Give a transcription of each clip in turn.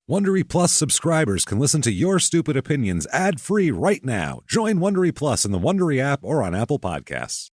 Wondery Plus subscribers can listen to Your Stupid Opinions ad-free right now. Join Wondery Plus in the Wondery app or on Apple Podcasts.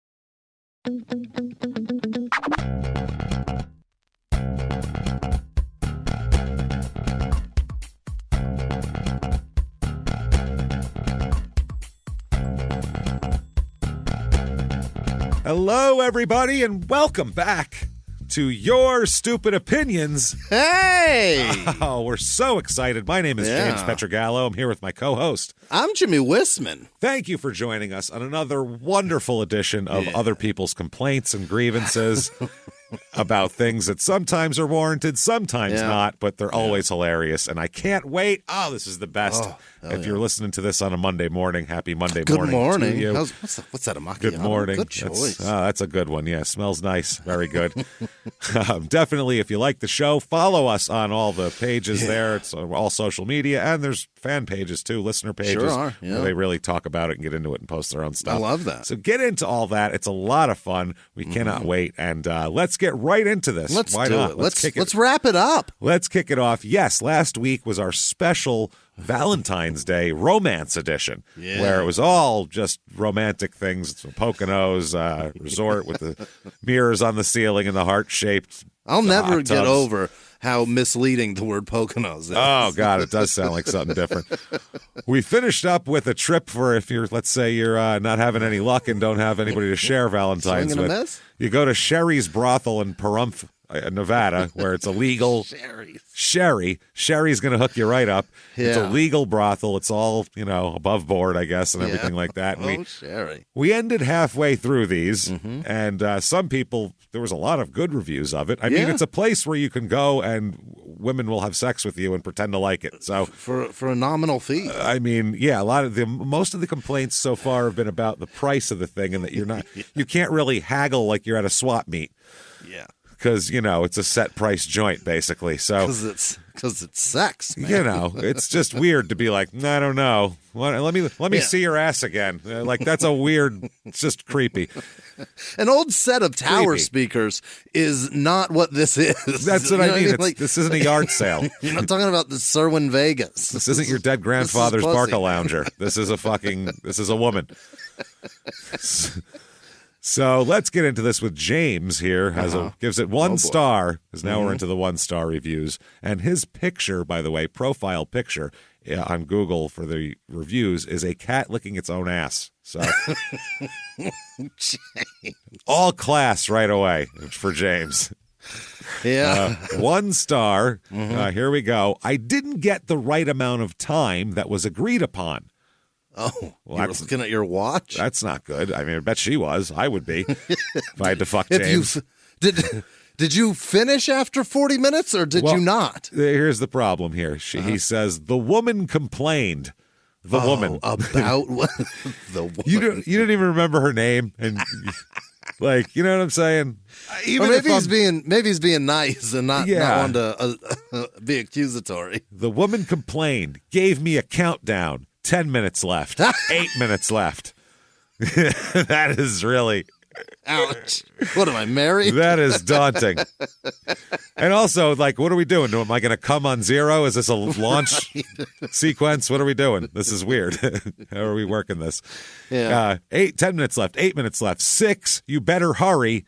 Hello, everybody, and welcome back to Your Stupid Opinions. Hey! Oh, we're so excited. My name is James Pietragallo. I'm here with my co-host. I'm Jimmie Whisman. Thank you for joining us on another wonderful edition of Other People's Complaints and Grievances about things that sometimes are warranted, sometimes not, but they're always hilarious, and I can't wait. Oh, this is the best. If you're listening to this on a Monday morning, happy Monday morning. Good morning. To you. What's that, a macchiato? Good morning. Good choice. That's a good one. Yeah, smells nice. Very good. Definitely, if you like the show, follow us on all the pages there. It's all social media, and there's fan pages too, listener pages. Sure are, where they really talk about it and get into it and post their own stuff. I love that. So get into all that. It's a lot of fun. We cannot wait. And let's get right into this. Let's do it. Let's wrap it up. Let's kick it off. Yes, last week was our special Valentine's Day romance edition, where it was all just romantic things. Poconos resort with the mirrors on the ceiling and the heart-shaped I'll never hot get tubs. over how misleading the word Poconos is. Oh, God, it does sound like something different. We finished up with a trip for if you're, let's say you're not having any luck and don't have anybody to share Valentine's Swing and a with. miss? You go to Sherry's Brothel in Pahrump, Nevada, where it's illegal. Sherry's going to hook you right up. It's a legal brothel. It's all, above board, I guess, and everything like that. And Sherry. We ended halfway through these, and some people, there was a lot of good reviews of it. I mean, it's a place where you can go and women will have sex with you and pretend to like it. So for a nominal fee. I mean, most of the complaints so far have been about the price of the thing and that you can't really haggle like you're at a swap meet. Yeah. Because, it's a set price joint, basically. So Because it's sex, man. It's just weird to be like, I don't know. Let me see your ass again. Like, that's a weird, it's just creepy. An old set of tower speakers is not what this is. That's what I mean. This isn't a yard sale. You're not talking about the Serwin Vegas. This isn't your dead grandfather's Barca Lounger. This is a woman. So let's get into this with James here. Gives it 1 star, because now we're into the 1-star reviews. And his picture, by the way, profile picture on Google for the reviews is a cat licking its own ass. So all class right away for James. Yeah. 1 star. Here we go. I didn't get the right amount of time that was agreed upon. Oh, well, you're looking at your watch? That's not good. I mean, I bet she was. I would be if I had to fuck James. Did you finish after 40 minutes or did you not? Here's the problem here. He says, the woman complained. The woman. About the woman. You didn't even remember her name. And like, you know what I'm saying? Even maybe he's being nice and not wanting to be accusatory. The woman complained, gave me a countdown. 10 minutes left. 8 minutes left. That is really... Ouch. What am I, married? That is daunting. And also, like, what are we doing? Am I going to come on 0? Is this a launch sequence? What are we doing? This is weird. How are we working this? 10 minutes left. 8 minutes left. 6. You better hurry.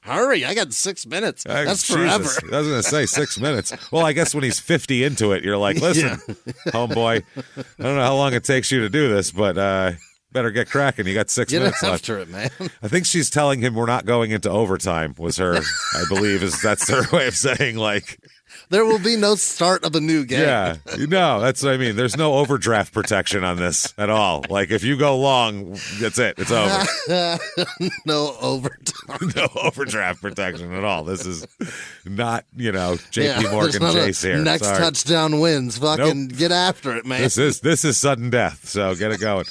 Hurry, I got 6 minutes. That's Jesus. forever. I was going to say 6 minutes. Well, I guess when he's 50 into it, you're like, listen, homeboy, I don't know how long it takes you to do this, but better get cracking. You got 6 minutes left. Get after it, man. I think she's telling him we're not going into overtime was her, I believe, that's her way of saying, like... There will be no start of a new game. Yeah, no, that's what I mean. There's no overdraft protection on this at all. Like, if you go long, that's it. It's over. No overtime. No overdraft protection at all. This is not, JP Morgan Chase here. Next touchdown wins. Fucking get after it, man. This is sudden death, so get it going.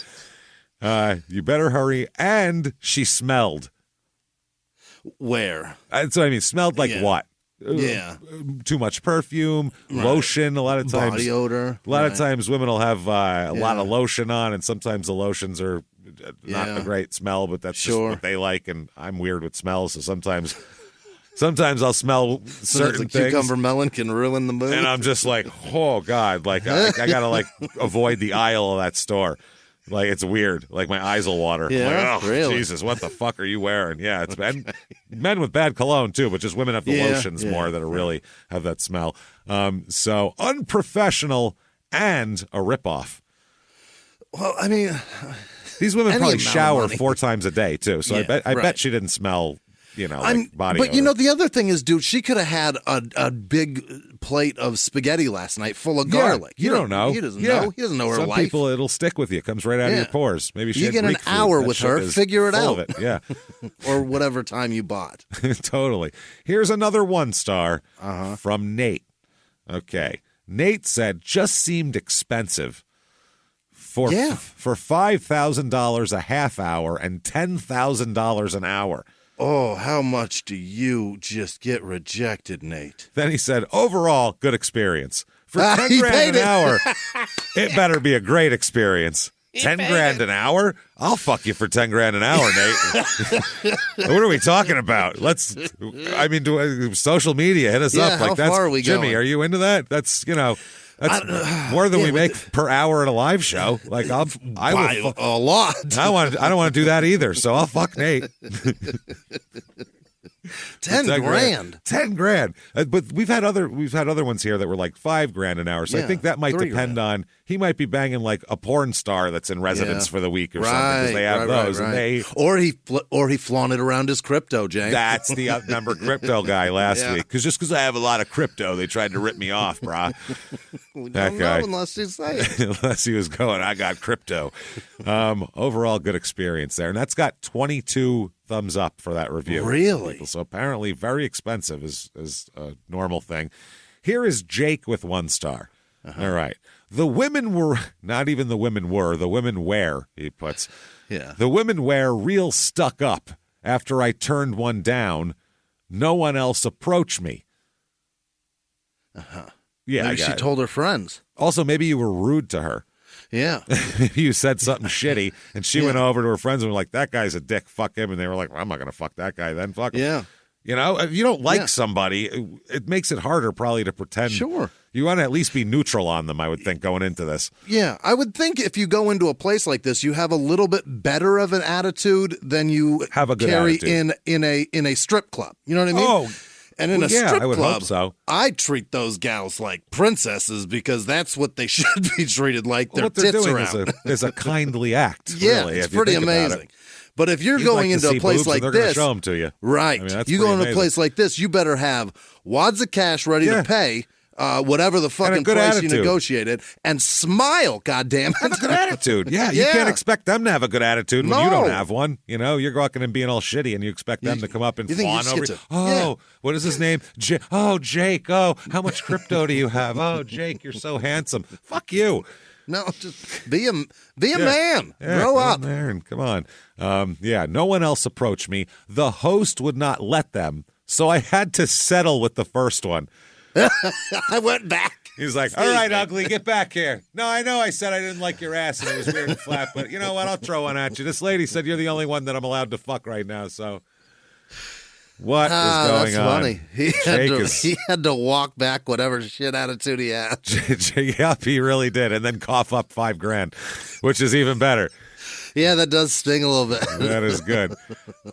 You better hurry. And she smelled. Where? That's what I mean. Smelled like what? Too much perfume, lotion. A lot of times, body odor. A lot of times, women will have a lot of lotion on, and sometimes the lotions are not a great smell, but that's just what they like. And I'm weird with smells, so sometimes Sometimes I'll smell certain a things. cucumber melon can ruin the mood. And I'm just like, oh, God. Like, I got to, like, avoid the aisle of that store. Like, it's weird. Like, my eyes will water. Yeah, like, oh, really? Jesus, what the fuck are you wearing? Yeah, it's men with bad cologne, too, but just women have the lotions more that really have that smell. So, unprofessional and a ripoff. Well, I mean... These women probably shower 4 times a day, too. So I bet she didn't smell, like body odor. But, the other thing is, dude, she could have had a big plate of spaghetti last night full of garlic. You don't know. He doesn't know. He doesn't know her Some life. people, it'll stick with you. It comes right out of your pores. Maybe she You had get an Greek food. hour That with shit her, is figure it full out. of it. Yeah. Or whatever time you bought. Totally. Here's another 1-star from Nate. Okay. Nate said, just seemed expensive. For $5,000 a half hour and $10,000 an hour. Oh, how much do you just get rejected, Nate? Then he said, overall, good experience. For $10,000 an hour, it better be a great experience. $10,000 an hour? I'll fuck you for $10,000 an hour, Nate. What are we talking about? Social media, hit us up. How far are we Jimmie, going? Are you into that? That's, that's more than we make per hour at a live show. Like I will a lot. I don't want to do that either. So I'll fuck Nate. $10,000. $10,000. But we've had other ones here that were like $5,000 an hour. So I think that might depend on, he might be banging like a porn star that's in residence for the week or something, because they have those. And they or he flaunted around his crypto, James. That's the outnumber crypto guy last week. Because I have a lot of crypto, they tried to rip me off, brah. We don't know unless you say it. Unless he was going, I got crypto. Overall, good experience there. And that's got 22 thumbs up for that review. Really? So apparently very expensive is a normal thing. Here is Jake with 1 star. All right. The women were, not even the women were, the women were, he puts. Yeah. The women were real stuck up. After I turned one down, no one else approached me. Yeah, maybe she told her friends. Also, maybe you were rude to her. Yeah. You said something shitty, and she went over to her friends and were like, that guy's a dick, fuck him. And they were like, well, I'm not going to fuck that guy then, fuck him. Yeah. If you don't like somebody, it makes it harder probably to pretend. Sure. You want to at least be neutral on them, I would think, going into this. Yeah. I would think if you go into a place like this, you have a little bit better of an attitude than you have a good carry attitude. in a strip club. You know what I mean? Oh, and in a strip I would club, hope so. I treat those gals like princesses because that's what they should be treated like. Their what they're tits doing around. is a kindly act. Yeah, really, it's pretty amazing. But if you're going into a place like they're this, show them to you. Right? You go into a place like this, you better have wads of cash ready to pay whatever the fucking price you negotiated, and smile. Goddamn, have a good attitude. Yeah, you can't expect them to have a Good attitude when you don't have one. You're walking and being all shitty, and you expect them to come up and fawn over you. What is his name? Jake. Oh, how much crypto do you have? Oh, Jake, you're so handsome. Fuck you. No, just be a man. Grow up. There and come on. No one else approached me. The host would not let them, so I had to settle with the first one. I went back. He's like, all right, ugly, get back here. No, I know I said I didn't like your ass and it was weird and flat, but you know what? I'll throw one at you. This lady said you're the only one that I'm allowed to fuck right now, so what is going that's on? Funny. He had to walk back whatever shit attitude he had. Yep, he really did, and then cough up $5,000, which is even better. Yeah, that does sting a little bit. That is good.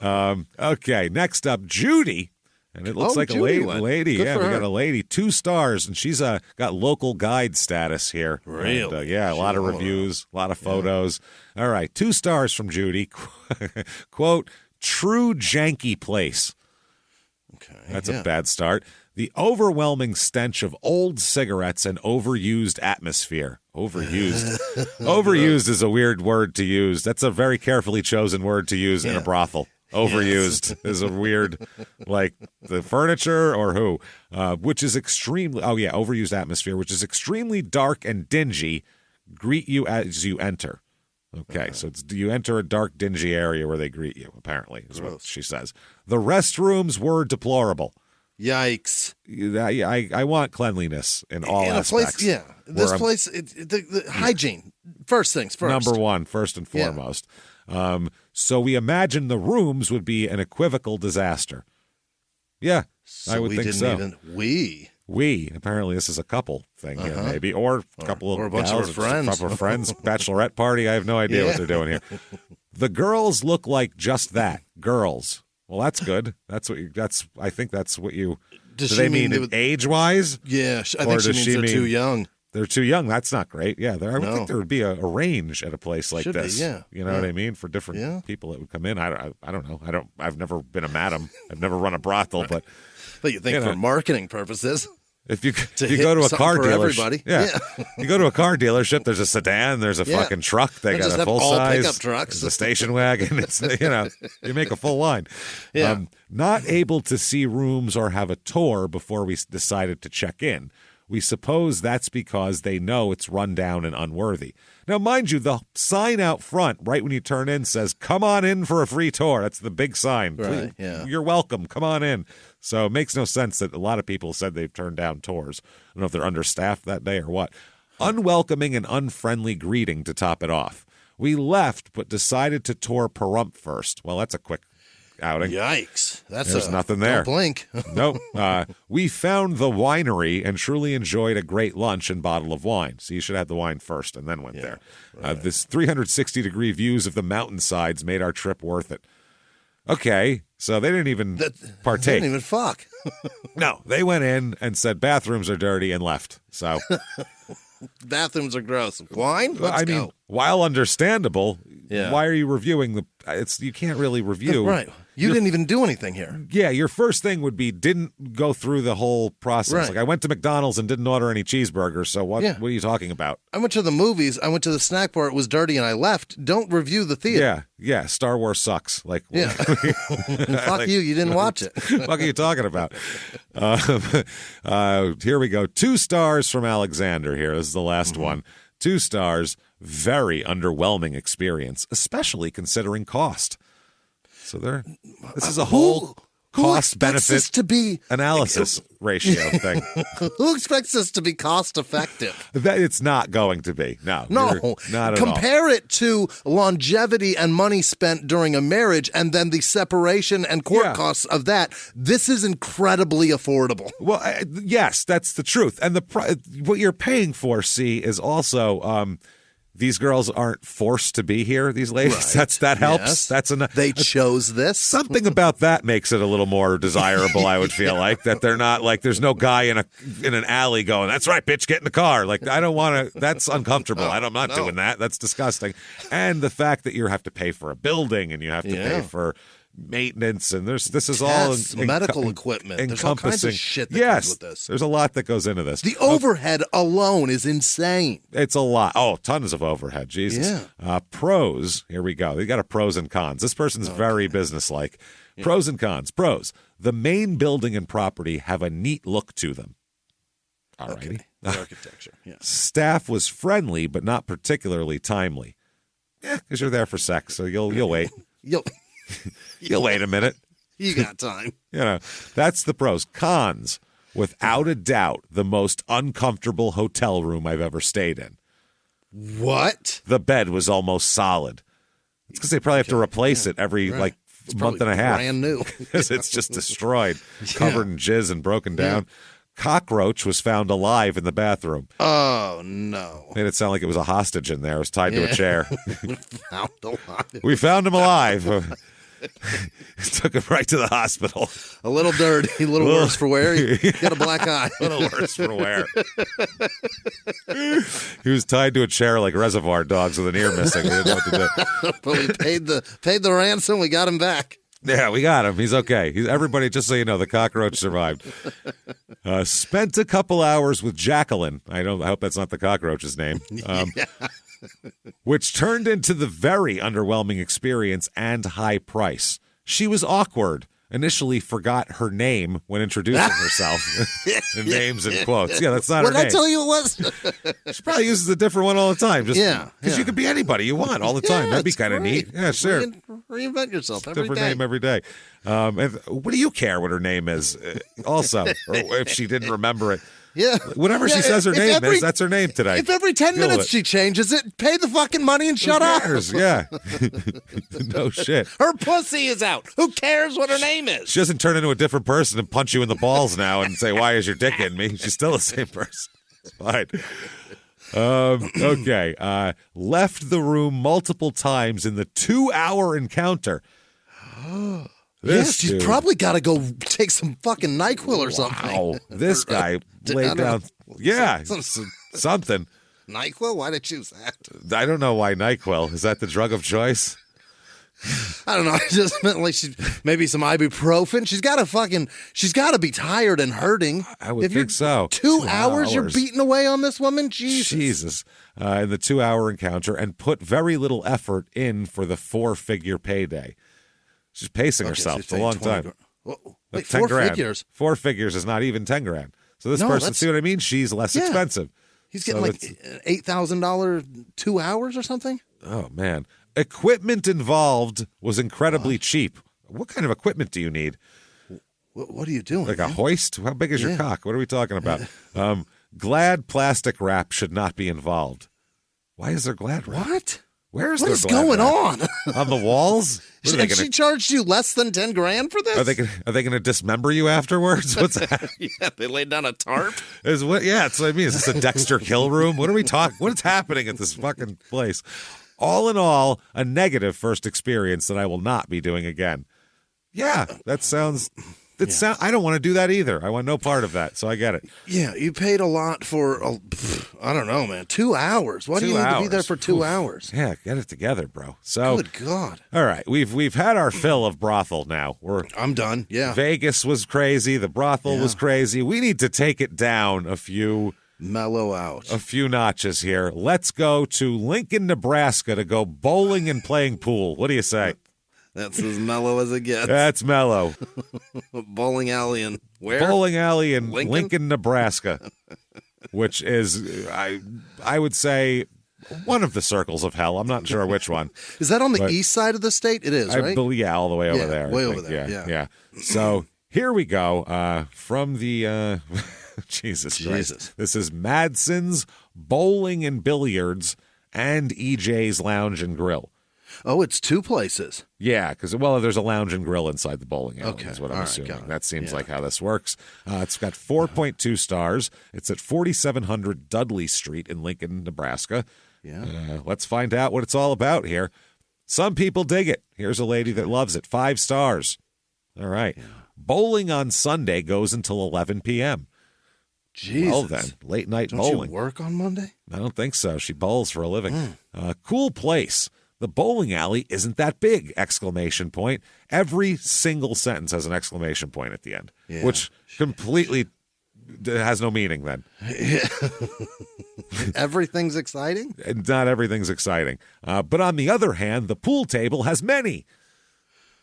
Okay, next up, Judy. And it looks like a lady. Good Yeah, we got a lady. 2 stars, and she's got local guide status here. Really? And, a lot of reviews, a lot of photos. All right, 2 stars from Judy. Quote, true janky place. Okay. That's a bad start. The overwhelming stench of old cigarettes and overused atmosphere. Overused. Overused is a weird word to use. That's a very carefully chosen word to use in a brothel. Overused is a weird, like the furniture or who, which is extremely, overused atmosphere, which is extremely dark and dingy. Greet you as you enter. Okay, so you enter a dark, dingy area where they greet you, apparently, is what she says. The restrooms were deplorable. Yikes. I want cleanliness in all aspects. This place, the hygiene, first things first. Number one, first and foremost. So we imagine the rooms would be an equivocal disaster. Yeah, So I would think so. We apparently this is a couple thing here, maybe, or a couple of a bunch gals, of friends, a couple of friends, bachelorette party. I have no idea what they're doing here. The girls look like just that, girls. Well, that's good. I think that's what you. Do they mean age-wise? Yeah, I think she means they're too young. They're too young. That's not great. Yeah, I would think there would be a range at a place like this. Be, yeah. You know what I mean? For different people that would come in. I don't know. I've never been a madam. I've never run a brothel, but you think for marketing purposes. If you go to a car dealership, you go to a car dealership. There's a sedan. There's a fucking truck. They got a full size pickup trucks. There's a station wagon. It's you make a full line. Yeah. Not able to see rooms or have a tour before we decided to check in. We suppose that's because they know it's run down and unworthy. Now, mind you, the sign out front, right when you turn in, says, "Come on in for a free tour." That's the big sign. Right, yeah. You're welcome. Come on in. So it makes no sense that a lot of people said they've turned down tours. I don't know if they're understaffed that day or what. Unwelcoming and unfriendly greeting to top it off. We left, but decided to tour Pahrump first. Well, that's a quick outing. Yikes. There's nothing there. Don't blink. Nope. We found the winery and truly enjoyed a great lunch and bottle of wine. So you should have the wine first and then went there. Right. This 360-degree views of the mountainsides made our trip worth it. Okay, so they didn't even partake. They didn't even fuck. No, they went in and said bathrooms are dirty and left. So bathrooms are gross. Wine? Let's go. While understandable, why are you reviewing you can't really review. Right. You didn't even do anything here. Yeah, your first thing would be didn't go through the whole process. Right. Like I went to McDonald's and didn't order any cheeseburgers, so what are you talking about? I went to the movies, I went to the snack bar, it was dirty and I left. Don't review the theater. Yeah, Star Wars sucks. Like fuck you didn't watch it. What are you talking about? Here we go. 2 stars from Alexander here. This is the last one. 2 stars. Very underwhelming experience, especially considering cost. So this is a whole cost-benefit analysis ratio thing. Who expects this to be cost-effective? It's not going to be. No, not at all. Compare it to longevity and money spent during a marriage and then the separation and court costs of that. This is incredibly affordable. Well, yes, that's the truth. And what you're paying for, is also... these girls aren't forced to be here, these ladies. Right. That helps. Yes. That's enough. They chose this. Something about that makes it a little more desirable, I would feel like. That they're not like there's no guy in an alley going, "That's right, bitch, get in the car." Like I don't want to that's uncomfortable. I'm not doing that. That's disgusting. And the fact that you have to pay for a building and you have to pay for maintenance and this is all medical equipment. There's all kinds of shit that comes with this. There's a lot that goes into this. The overhead alone is insane. It's a lot. Oh, tons of overhead. Jesus. Yeah. Pros. Here we go. They got a pros and cons. This person's very businesslike. Yeah. Pros and cons. Pros. The main building and property have a neat look to them. All righty. Okay. The architecture. Yeah. Staff was friendly, but not particularly timely. Yeah, because you're there for sex, so you'll wait. You'll wait a minute. You got time. That's the pros. Cons, without a doubt, the most uncomfortable hotel room I've ever stayed in. What? The bed was almost solid. It's because they probably have to replace it every month and a half. Brand new. Because it's just destroyed, covered in jizz and broken down. Cockroach was found alive in the bathroom. Oh, no. Made it sound like it was a hostage in there. It was tied to a chair. Found alive. We found him alive. Took him right to the hospital. A little dirty, a little worse for wear. He got a black eye. A little worse for wear. He was tied to a chair like Reservoir Dogs with an ear missing. We didn't know what to do. But we paid the ransom. We got him back. Yeah, we got him. He's okay. Everybody, just so you know, the cockroach survived. Spent a couple hours with Jacqueline. I hope that's not the cockroach's name. Which turned into the very underwhelming experience and high price. She was awkward. Initially forgot her name when introducing herself. And names and quotes. Yeah, that's not her name. What did I tell you it was? She probably uses a different one all the time. Because you could be anybody you want all the time. That'd be kind of neat. Yeah, sure. Reinvent yourself every different day. Name every day. And what do you care what her name is? Also, or if she didn't remember it. Yeah. Whatever she says her name is, that's her name today. If every 10 minutes she changes it, pay the fucking money and shut up. Yeah. No shit. Her pussy is out. Who cares what her name is? She doesn't turn into a different person and punch you in the balls now and say, why is your dick in me? She's still the same person. It's fine. Okay. Left the room multiple times in the 2-hour encounter. Yes, she's probably got to go take some fucking NyQuil or something. Wow. This guy laid down. Yeah, something. NyQuil? Why did you choose that? I don't know why NyQuil. Is that the drug of choice? I don't know. I just meant like maybe some ibuprofen. She's got to be tired and hurting. I would think so. 2 hours you're beating away on this woman? Jesus. In the 2-hour encounter and put very little effort in for the 4-figure payday. She's pacing herself. It's a long time. Wait, 4 figures? 4 figures is not even 10 grand. So this person, see what I mean? She's less expensive. He's getting $8,000 2 hours or something? Oh, man. Equipment involved was incredibly cheap. What kind of equipment do you need? What are you doing? Like a hoist? How big is your cock? What are we talking about? Glad plastic wrap should not be involved. Why is there Glad wrap? What? Where is what is going on? On the walls? She charged you less than 10 grand for this? Are they going to dismember you afterwards? What's that? Yeah, they laid down a tarp. That's what I mean. Is this a Dexter kill room? What are we talking? What is happening at this fucking place? All in all, a negative first experience that I will not be doing again. Yeah, that sounds. I don't want to do that either. I want no part of that, so I get it. Yeah, you paid a lot for, I don't know, man, 2 hours. Why do you need to be there for 2 hours? Yeah, get it together, bro. So, good God. All right, we've had our fill of brothel now. I'm done, yeah. Vegas was crazy. The brothel was crazy. We need to take it down a few... Mellow out. A few notches here. Let's go to Lincoln, Nebraska to go bowling and playing pool. What do you say? That's as mellow as it gets. That's mellow. Bowling alley in where? Bowling alley in Lincoln, Nebraska, which is, I would say, one of the circles of hell. I'm not sure which one. Is that on the east side of the state? It is, right? I believe, all the way over there. Way over there, yeah. So here we go. From the, Jesus Christ. This is Madsen's Bowling and Billiards and EJ's Lounge and Grill. Oh, it's 2 places. Yeah, because, there's a lounge and grill inside the bowling alley, is what I'm assuming. That seems like how this works. It's got 4.2 stars. It's at 4700 Dudley Street in Lincoln, Nebraska. Yeah. Let's find out what it's all about here. Some people dig it. Here's a lady that loves it. 5 stars. All right. Yeah. Bowling on Sunday goes until 11 p.m. Jesus. Well, then, late night bowling. Don't you work on Monday? I don't think so. She bowls for a living. Cool place. The bowling alley isn't that big! ! Every single sentence has an exclamation point at the end, which completely has no meaning then. Everything's exciting? Not everything's exciting. But on the other hand, the pool table has many.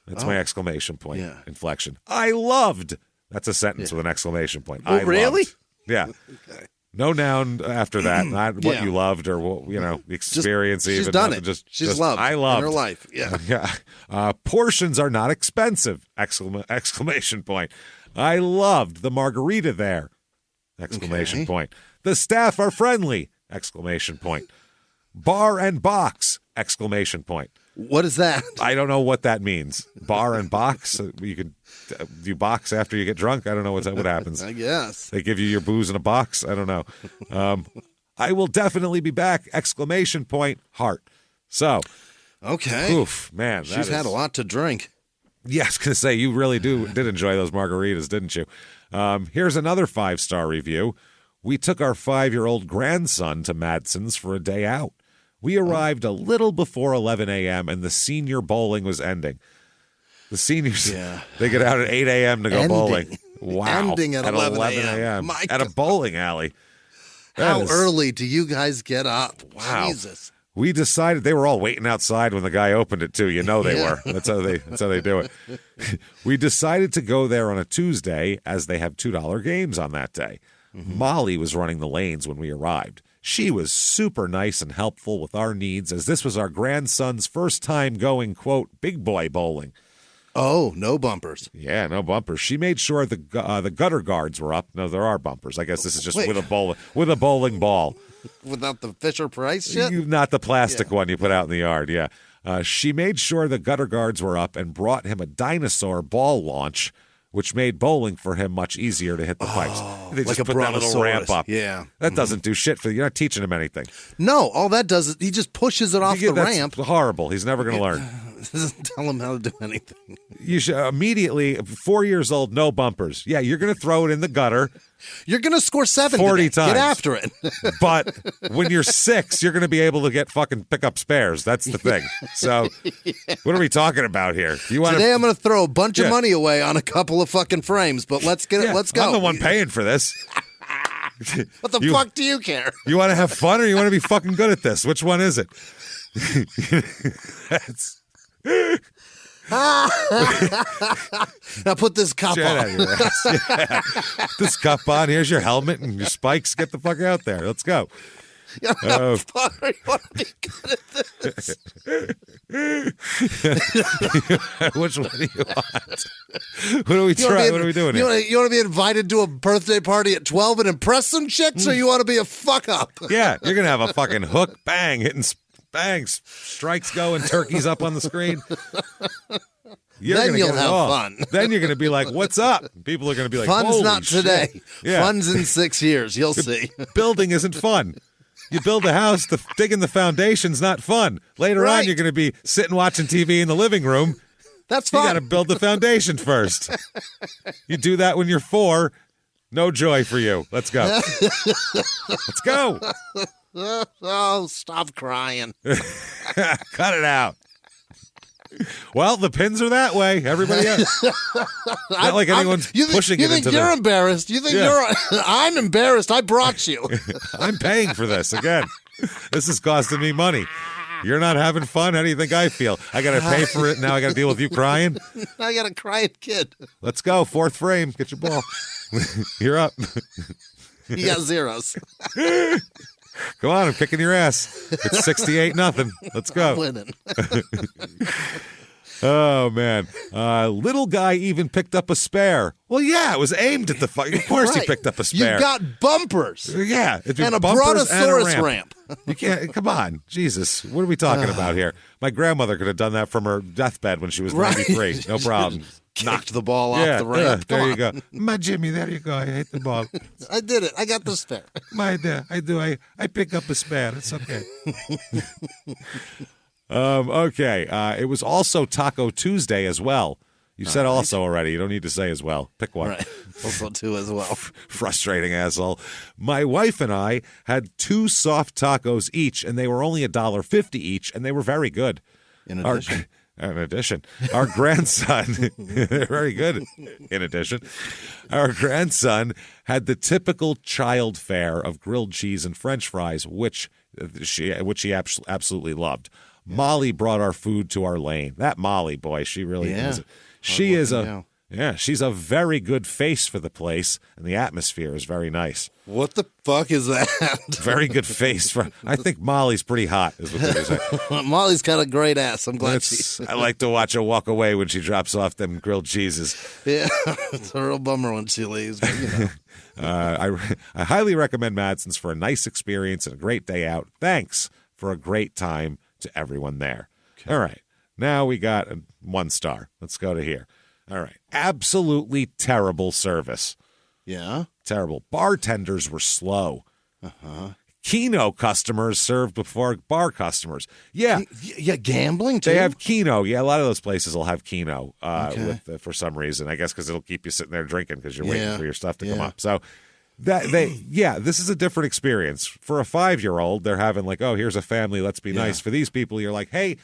That's my exclamation point inflection. I loved. That's a sentence with an exclamation point. Oh, really? Loved. Yeah. Okay. No noun after that. Not what you loved or what the experience. She's even done it. She's loved. I loved in her life. Yeah. Yeah. Portions are not expensive! Exclamation point. I loved the margarita there! Exclamation point. The staff are friendly! Exclamation point. Bar and box! Exclamation point. What is that? I don't know what that means. Bar and box? You can do box after you get drunk? I don't know what happens. I guess. They give you your booze in a box? I don't know. I will definitely be back! Exclamation point. Heart. So. Okay. Oof, man. She's had a lot to drink. Yeah, I was going to say, you really did enjoy those margaritas, didn't you? Here's another 5-star review. We took our 5-year-old grandson to Madsen's for a day out. We arrived a little before 11 a.m., and the senior bowling was ending. The seniors, they get out at 8 a.m. to go bowling. Wow. Ending at 11 a.m. At a bowling alley. How early do you guys get up? Wow. Jesus. We decided they were all waiting outside when the guy opened it, too. You know they were. That's how they do it. We decided to go there on a Tuesday as they have $2 games on that day. Mm-hmm. Molly was running the lanes when we arrived. She was super nice and helpful with our needs as this was our grandson's first time going, quote, big boy bowling. Oh, no bumpers. Yeah, no bumpers. She made sure the gutter guards were up. No, there are bumpers. I guess this is just with a bowling ball. Without the Fisher-Price shit? Not the plastic one you put out in the yard, yeah. She made sure the gutter guards were up and brought him a dinosaur ball launch, which made bowling for him much easier to hit the pipes. They like just a put that little ramp up. Yeah. That doesn't do shit for you. You're not teaching him anything. No, all that does is he just pushes it off the ramp. Horrible. He's never going to learn. Doesn't tell him how to do anything. You should immediately, 4 years old, no bumpers. Yeah, you're going to throw it in the gutter. You're going to score 7 40 times. Get after it. But when you're 6, you're going to be able to pick up spares. That's the thing. So what are we talking about here? Today I'm going to throw a bunch of money away on a couple of fucking frames, but let's get it. Let's go. I'm the one paying for this. What the fuck do you care? You want to have fun or you want to be fucking good at this? Which one is it? Now put this cup on. This cup on. Here's your helmet and your spikes. Get the fuck out there. Let's go. You want to be good at this? Which one do you want? What are we trying? What are we doing here? You want to be invited to a birthday party at 12 and impress some chicks, or you want to be a fuck up? Yeah, you're gonna have a fucking hook, bang, hitting bangs, strikes going, turkeys up on the screen. Then you'll have fun. Then you're going to be like, what's up? People are going to be like, fun's holy not shit. Today. Yeah. Fun's in 6 years. You'll see. Building isn't fun. You build a house, digging the foundation's not fun. Later on, you're going to be sitting watching TV in the living room. That's fun. You got to build the foundation first. You do that when you're 4. No joy for you. Let's go. Let's go. Oh, stop crying. Cut it out. Well, the pins are that way. Everybody else. Not like anyone's pushing it into You think you're embarrassed? You think you're... I'm embarrassed. I brought you. I'm paying for this. Again, this is costing me money. You're not having fun? How do you think I feel? I got to pay for it. Now I got to deal with you crying? I got a crying kid. Let's go. 4th frame. Get your ball. You're up. You got zeros. Come on, I'm kicking your ass. It's 68-0. Let's go. I'm winning. Oh, man. Little guy even picked up a spare. Well, yeah, it was aimed at the fuck. Of course he picked up a spare. You got bumpers. Yeah. And a brontosaurus ramp. You can't. Come on. Jesus. What are we talking about here? My grandmother could have done that from her deathbed when she was 93. No problem. Knocked the ball off the ramp. There you go. My Jimmie, there you go. I hit the ball. I did it. I got the spare. I do. I pick up a spare. It's okay. Okay. It was also Taco Tuesday as well. You said also already. You don't need to say as well. Pick one. Right. Also 2 as well. Frustrating asshole. My wife and I had 2 soft tacos each, and they were only $1.50 each, and they were very good. In addition, our grandson, very good. In addition, our grandson had the typical child fare of grilled cheese and French fries, which he absolutely loved. Yeah. Molly brought our food to our lane. That Molly, boy, she really is. She's a very good face for the place, and the atmosphere is very nice. What the fuck is that? Very good face. I think Molly's pretty hot, is what they say. Molly's got a great ass. I'm glad I like to watch her walk away when she drops off them grilled cheeses. Yeah, it's a real bummer when she leaves. But, I highly recommend Madsen's for a nice experience and a great day out. Thanks for a great time to everyone there. Okay. All right. Now we got 1 star. Let's go to here. All right. Absolutely terrible service. Yeah? Terrible. Bartenders were slow. Uh-huh. Keno customers served before bar customers. Yeah. Yeah, gambling, too? They have Keno. Yeah, a lot of those places will have Keno for some reason. I guess because it'll keep you sitting there drinking because you're waiting for your stuff to come up. So, this is a different experience. For a 5-year-old, they're having like, oh, here's a family. Let's be nice. For these people, you're like, hey,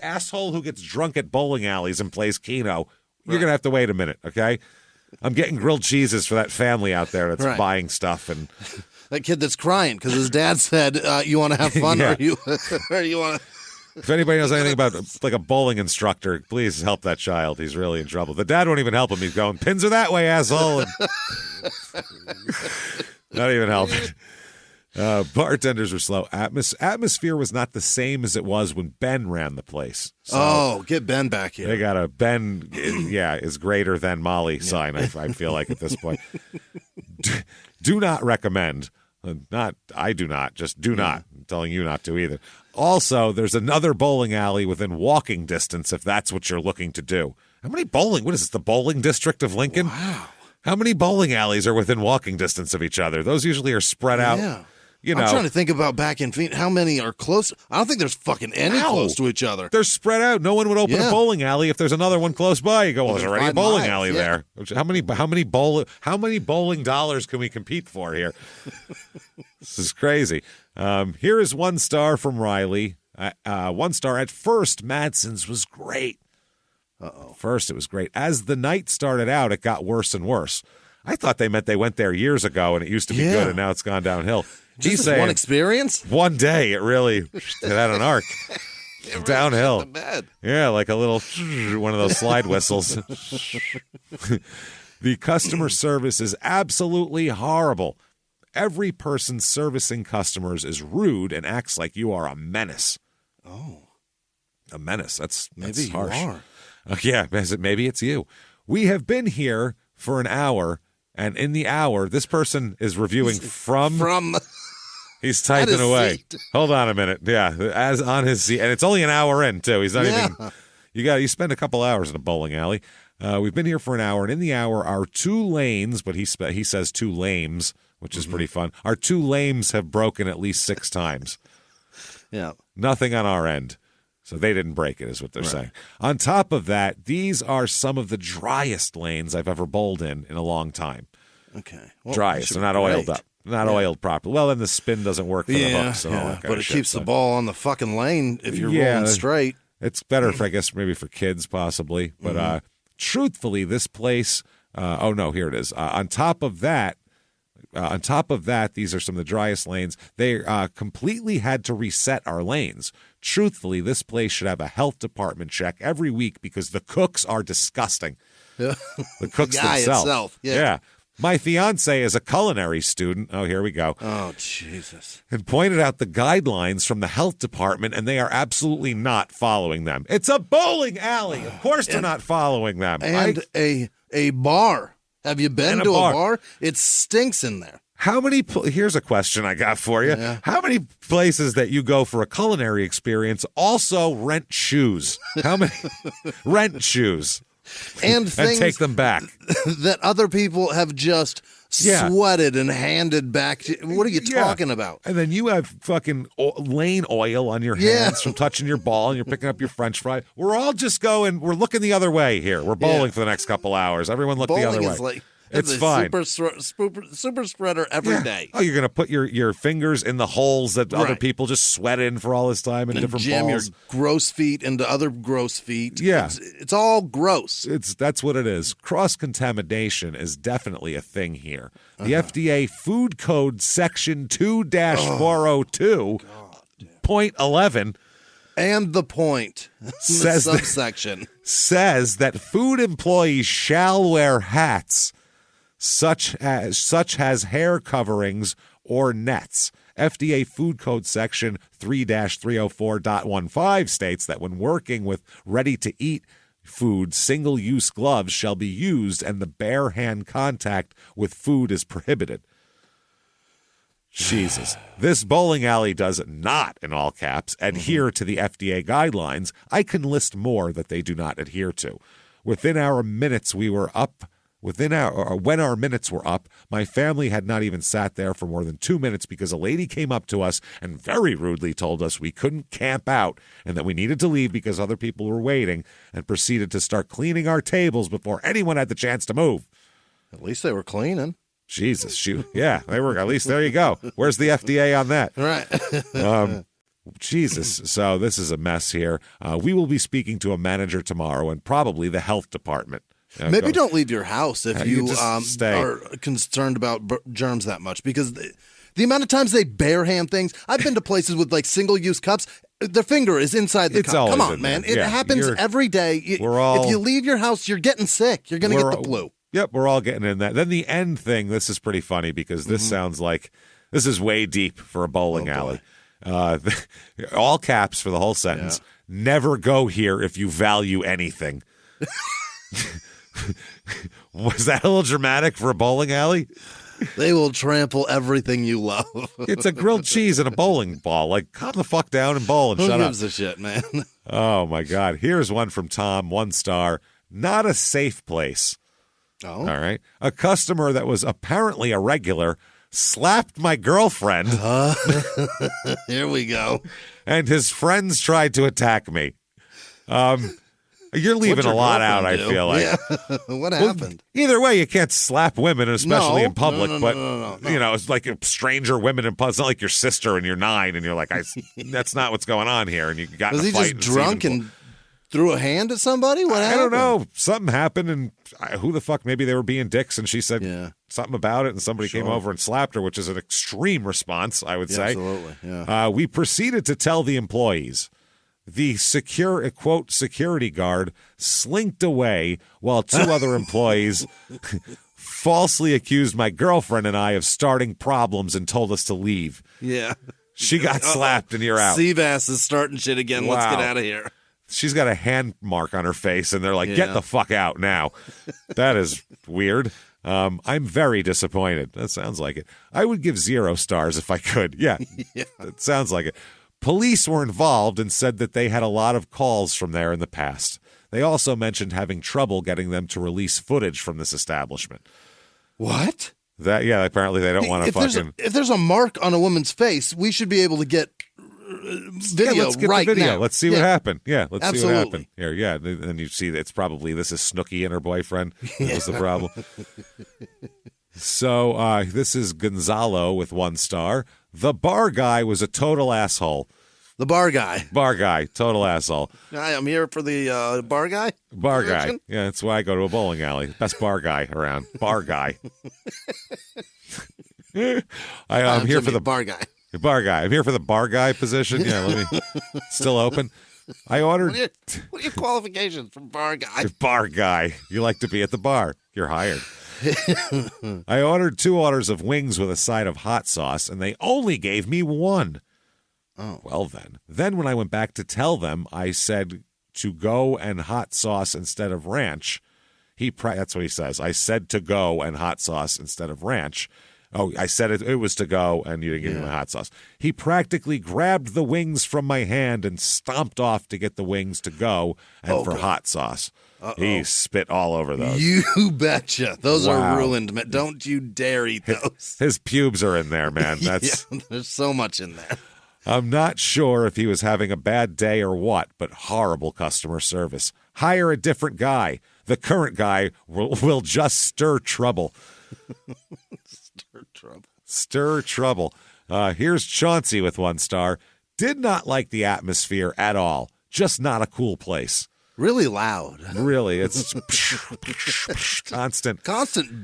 asshole who gets drunk at bowling alleys and plays Keno, you're going to have to wait a minute, okay? I'm getting grilled cheeses for that family out there that's buying stuff. And that kid that's crying because his dad said, you want to have fun or you want to... If anybody knows anything about like a bowling instructor, please help that child. He's really in trouble. The dad won't even help him. He's going, pins are that way, asshole. And not even helping. Bartenders were slow. Atmosphere was not the same as it was when Ben ran the place. So get Ben back here. They got a Ben, is greater than Molly sign, I feel like, at this point. Do not recommend. I do not. Just do not. I'm telling you not to either. Also, there's another bowling alley within walking distance if that's what you're looking to do. How many bowling? What is this, the bowling district of Lincoln? Wow. How many bowling alleys are within walking distance of each other? Those usually are spread out. Yeah. I'm trying to think about back in Phoenix. How many are close? I don't think there's fucking any close to each other. They're spread out. No one would open a bowling alley if there's another one close by. You go, well, there's already a bowling alley there. How many bowling dollars can we compete for here? This is crazy. Here is 1 star from Riley. 1 star. At first, Madsen's was great. First, it was great. As the night started out, it got worse and worse. I thought they meant they went there years ago and it used to be good, and now it's gone downhill. He's saying one experience? One day, it really had an arc. Really downhill. Bad. Yeah, like a little one of those slide whistles. The customer service is absolutely horrible. Every person servicing customers is rude and acts like you are a menace. Oh. A menace. That's maybe harsh. You are. Yeah, maybe it's you. We have been here for an hour, and in the hour, this person is reviewing from he's typing away. Seat. Hold on a minute. Yeah, as on his seat, and it's only an hour in too. He's not even. You spend a couple hours in a bowling alley. We've been here for an hour, and in the hour, our 2 lanes, but he says 2 lames, which is pretty fun. Our 2 lames have broken at least 6 times. Yeah, nothing on our end. So they didn't break it, is what they're saying. On top of that, these are some of the driest lanes I've ever bowled in a long time. Okay. Well, driest. They're not oiled up. Not oiled properly. Well, then the spin doesn't work for the hooks and all that kind but of shit. But it keeps the ball on the fucking lane if you're rolling straight. It's better, I guess, maybe for kids possibly. But truthfully, this place, here it is. On top of that, these are some of the driest lanes. They completely had to reset our lanes. Truthfully, this place should have a health department check every week because the cooks are disgusting. Yeah. The cooks the guy themselves. Itself. Yeah. My fiance is a culinary student. Oh, here we go. Oh, Jesus. And pointed out the guidelines from the health department, and they are absolutely not following them. It's a bowling alley. Of course they're not following them. And a bar. Have you been to a bar? It stinks in there. Here's a question I got for you. Yeah. How many places that you go for a culinary experience also rent shoes? How many rent shoes? And things take them back that other people have just sweated and handed back to. What are you talking about? And then you have fucking lane oil on your hands from touching your ball, and you're picking up your French fry. We're all just we're looking the other way here. We're bowling for the next couple hours. Everyone look the other way. It's fine. Super spreader every day. Oh, you're going to put your fingers in the holes that other people just sweat in for all this time and different jam balls. Your gross feet into other gross feet. Yeah. It's all gross. That's what it is. Cross-contamination is definitely a thing here. The FDA Food Code Section 2-402.11 and the point says the subsection says that food employees shall wear hats such as hair coverings or nets. FDA Food Code Section 3-304.15 states that when working with ready-to-eat food, single-use gloves shall be used and the bare hand contact with food is prohibited. Jesus. This bowling alley does not, in all caps, adhere to the FDA guidelines. I can list more that they do not adhere to. When our minutes were up, my family had not even sat there for more than 2 minutes because a lady came up to us and very rudely told us we couldn't camp out and that we needed to leave because other people were waiting, and proceeded to start cleaning our tables before anyone had the chance to move. At least they were cleaning. Jesus, shoot. Yeah, they were. At least there you go. Where's the FDA on that? Right. Jesus. So this is a mess here. We will be speaking to a manager tomorrow and probably the health department. Maybe don't leave your house if you stay. are concerned about germs that much, because the amount of times they bare hand things. I've been to places with like single-use cups. Their finger is inside the cup. Come on, man. It happens every day. If you leave your house, you're getting sick. You're going to get the flu. Yep, we're all getting in that. Then the end thing, this is pretty funny because this sounds like This is way deep for a bowling alley. All caps for the whole sentence. Yeah. Never go here if you value anything. Was that a little dramatic for a bowling alley? They will trample everything you love. It's a grilled cheese and a bowling ball. Like, calm the fuck down and bowl and shut up. Who gives a shit, man? Oh, my God. Here's one from Tom, 1 star. Not a safe place. Oh. All right. A customer that was apparently a regular slapped my girlfriend. Here we go. And his friends tried to attack me. You're leaving a lot out, I feel like. Yeah. What happened? Either way, you can't slap women, especially in public. No. You know, it's like stranger women in public. It's not like your sister and you're 9 and you're like, that's not what's going on here. And you got in a fight. Was he just drunk and threw a hand at somebody? What happened? I don't know. Something happened, and who the fuck? Maybe they were being dicks, and she said something about it, and somebody came over and slapped her, which is an extreme response, I would say. Absolutely, yeah. We proceeded to tell the employees. The quote, security guard slinked away while 2 other employees falsely accused my girlfriend and I of starting problems and told us to leave. Yeah. She got slapped, and you're out. Seabass is starting shit again. Wow. Let's get out of here. She's got a hand mark on her face, and they're like, get the fuck out now. That is weird. I'm very disappointed. That sounds like it. I would give 0 stars if I could. Yeah, That sounds like it. Police were involved and said that they had a lot of calls from there in the past. They also mentioned having trouble getting them to release footage from this establishment. What? Apparently they don't want to fucking... If there's a mark on a woman's face, we should be able to get video let's get right the video. now. Let's see what happened. Yeah, let's see what happened. Absolutely. Here, then you see that it's probably this is Snooki and her boyfriend. That was the problem. So this is Gonzalo with 1 star. The bar guy was a total asshole. The bar guy. Bar guy, total asshole. Hi, I'm here for the bar guy. Bar guy. Yeah, that's why I go to a bowling alley. Best bar guy around. Bar guy. I'm here for the bar guy. Bar guy. I'm here for the bar guy position. Yeah, let me. Still open. I ordered. What are your qualifications for bar guy? Bar guy. You like to be at the bar. You're hired. I ordered 2 orders of wings with a side of hot sauce, and they only gave me 1. Oh. Well, then. Then when I went back to tell them, I said to go and hot sauce instead of ranch. That's what he says. I said to go and hot sauce instead of ranch. Oh, I said it was to go, and you didn't give me my hot sauce. He practically grabbed the wings from my hand and stomped off to get the wings to go and for hot sauce. He spit all over those. You betcha. Those are ruined. Don't you dare eat those. His pubes are in there, man. There's so much in there. I'm not sure if he was having a bad day or what, but horrible customer service. Hire a different guy. The current guy will just stir trouble. Stir trouble. Here's Chauncey with 1 star. Did not like the atmosphere at all. Just not a cool place. Really loud. Really, it's constant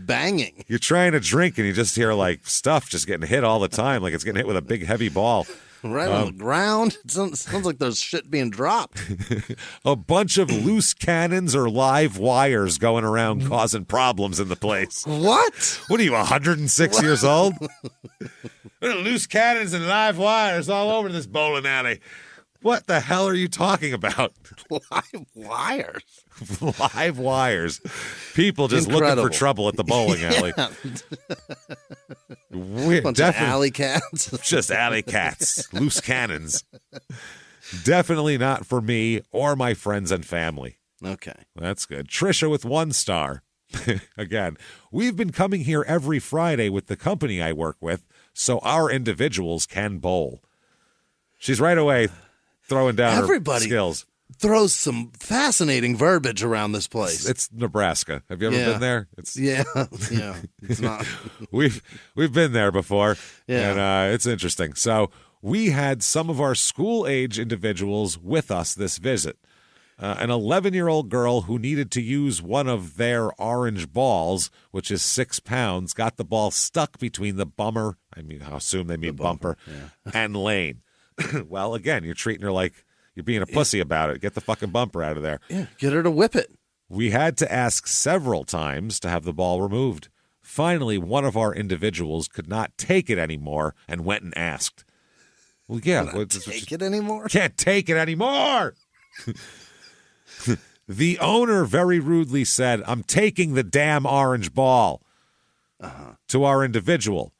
banging. You're trying to drink and you just hear like stuff just getting hit all the time, like it's getting hit with a big heavy ball. Right on the ground. It sounds like there's shit being dropped. A bunch of loose cannons or live wires going around causing problems in the place. What? What are you, 106 years old? Loose cannons and live wires all over this bowling alley. What the hell are you talking about? Live wires. Live wires. People just looking for trouble at the bowling alley. Bunch of alley cats. Just alley cats. Loose cannons. Definitely not for me or my friends and family. Okay. That's good. Trisha with 1 star. Again, we've been coming here every Friday with the company I work with, so our individuals can bowl. She's right away throwing down her skills. Throws some fascinating verbiage around this place. It's Nebraska. Have you ever been there? Yeah. It's not. We've been there before, and it's interesting. So we had some of our school-age individuals with us this visit. An 11-year-old girl who needed to use one of their orange balls, which is 6 pounds, got the ball stuck between the bummer, I assume they mean bumper, and lane. Well, again, you're treating her like you're being a pussy about it. Get the fucking bumper out of there. Yeah, get her to whip it. We had to ask several times to have the ball removed. Finally, one of our individuals could not take it anymore and went and asked. Well, yeah. Take it anymore? Can't take it anymore. The owner very rudely said, "I'm taking the damn orange ball," to our individual.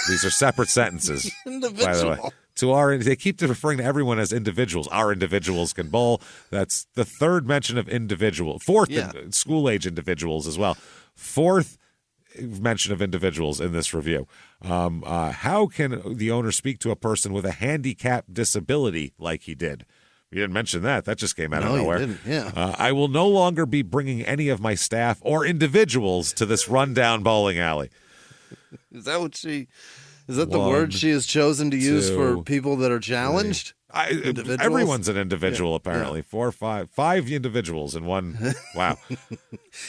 These are separate sentences, individual. By the way. They keep referring to everyone as individuals. Our individuals can bowl. That's the third mention of individual. Fourth, school-age individuals as well. Fourth mention of individuals in this review. How can the owner speak to a person with a handicap disability like he did? You didn't mention that. That just came out of nowhere. You didn't. Yeah. I will no longer be bringing any of my staff or individuals to this rundown bowling alley. Is that what she? Is that the word she has chosen to use for people that are challenged? Everyone's an individual, apparently. 4 or 5 individuals in one. Wow.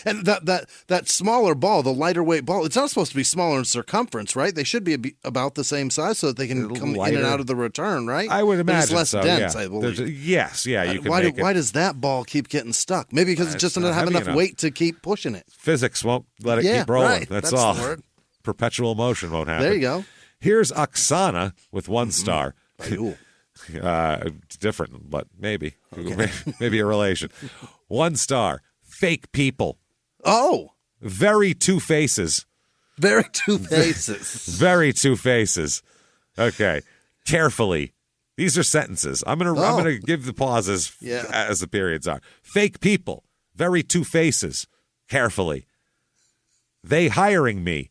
And that smaller ball, the lighter weight ball, it's not supposed to be smaller in circumference, right? They should be about the same size so that they can come in and out of the return, right? I would imagine it's less dense, I believe. Yes, yeah. You can why does that ball keep getting stuck? Maybe because it just doesn't have enough weight to keep pushing it. Physics won't let it keep rolling. Right. That's all. The word. Perpetual motion won't happen. There you go. Here's Oksana with 1 star. Different, but maybe. Okay. Maybe a relation. 1 star. Fake people. Oh. Very two faces. Very two faces. Very two faces. Okay. Carefully. These are sentences. I'm gonna give the pauses as the periods are. Fake people. Very two faces. Carefully. They hiring me.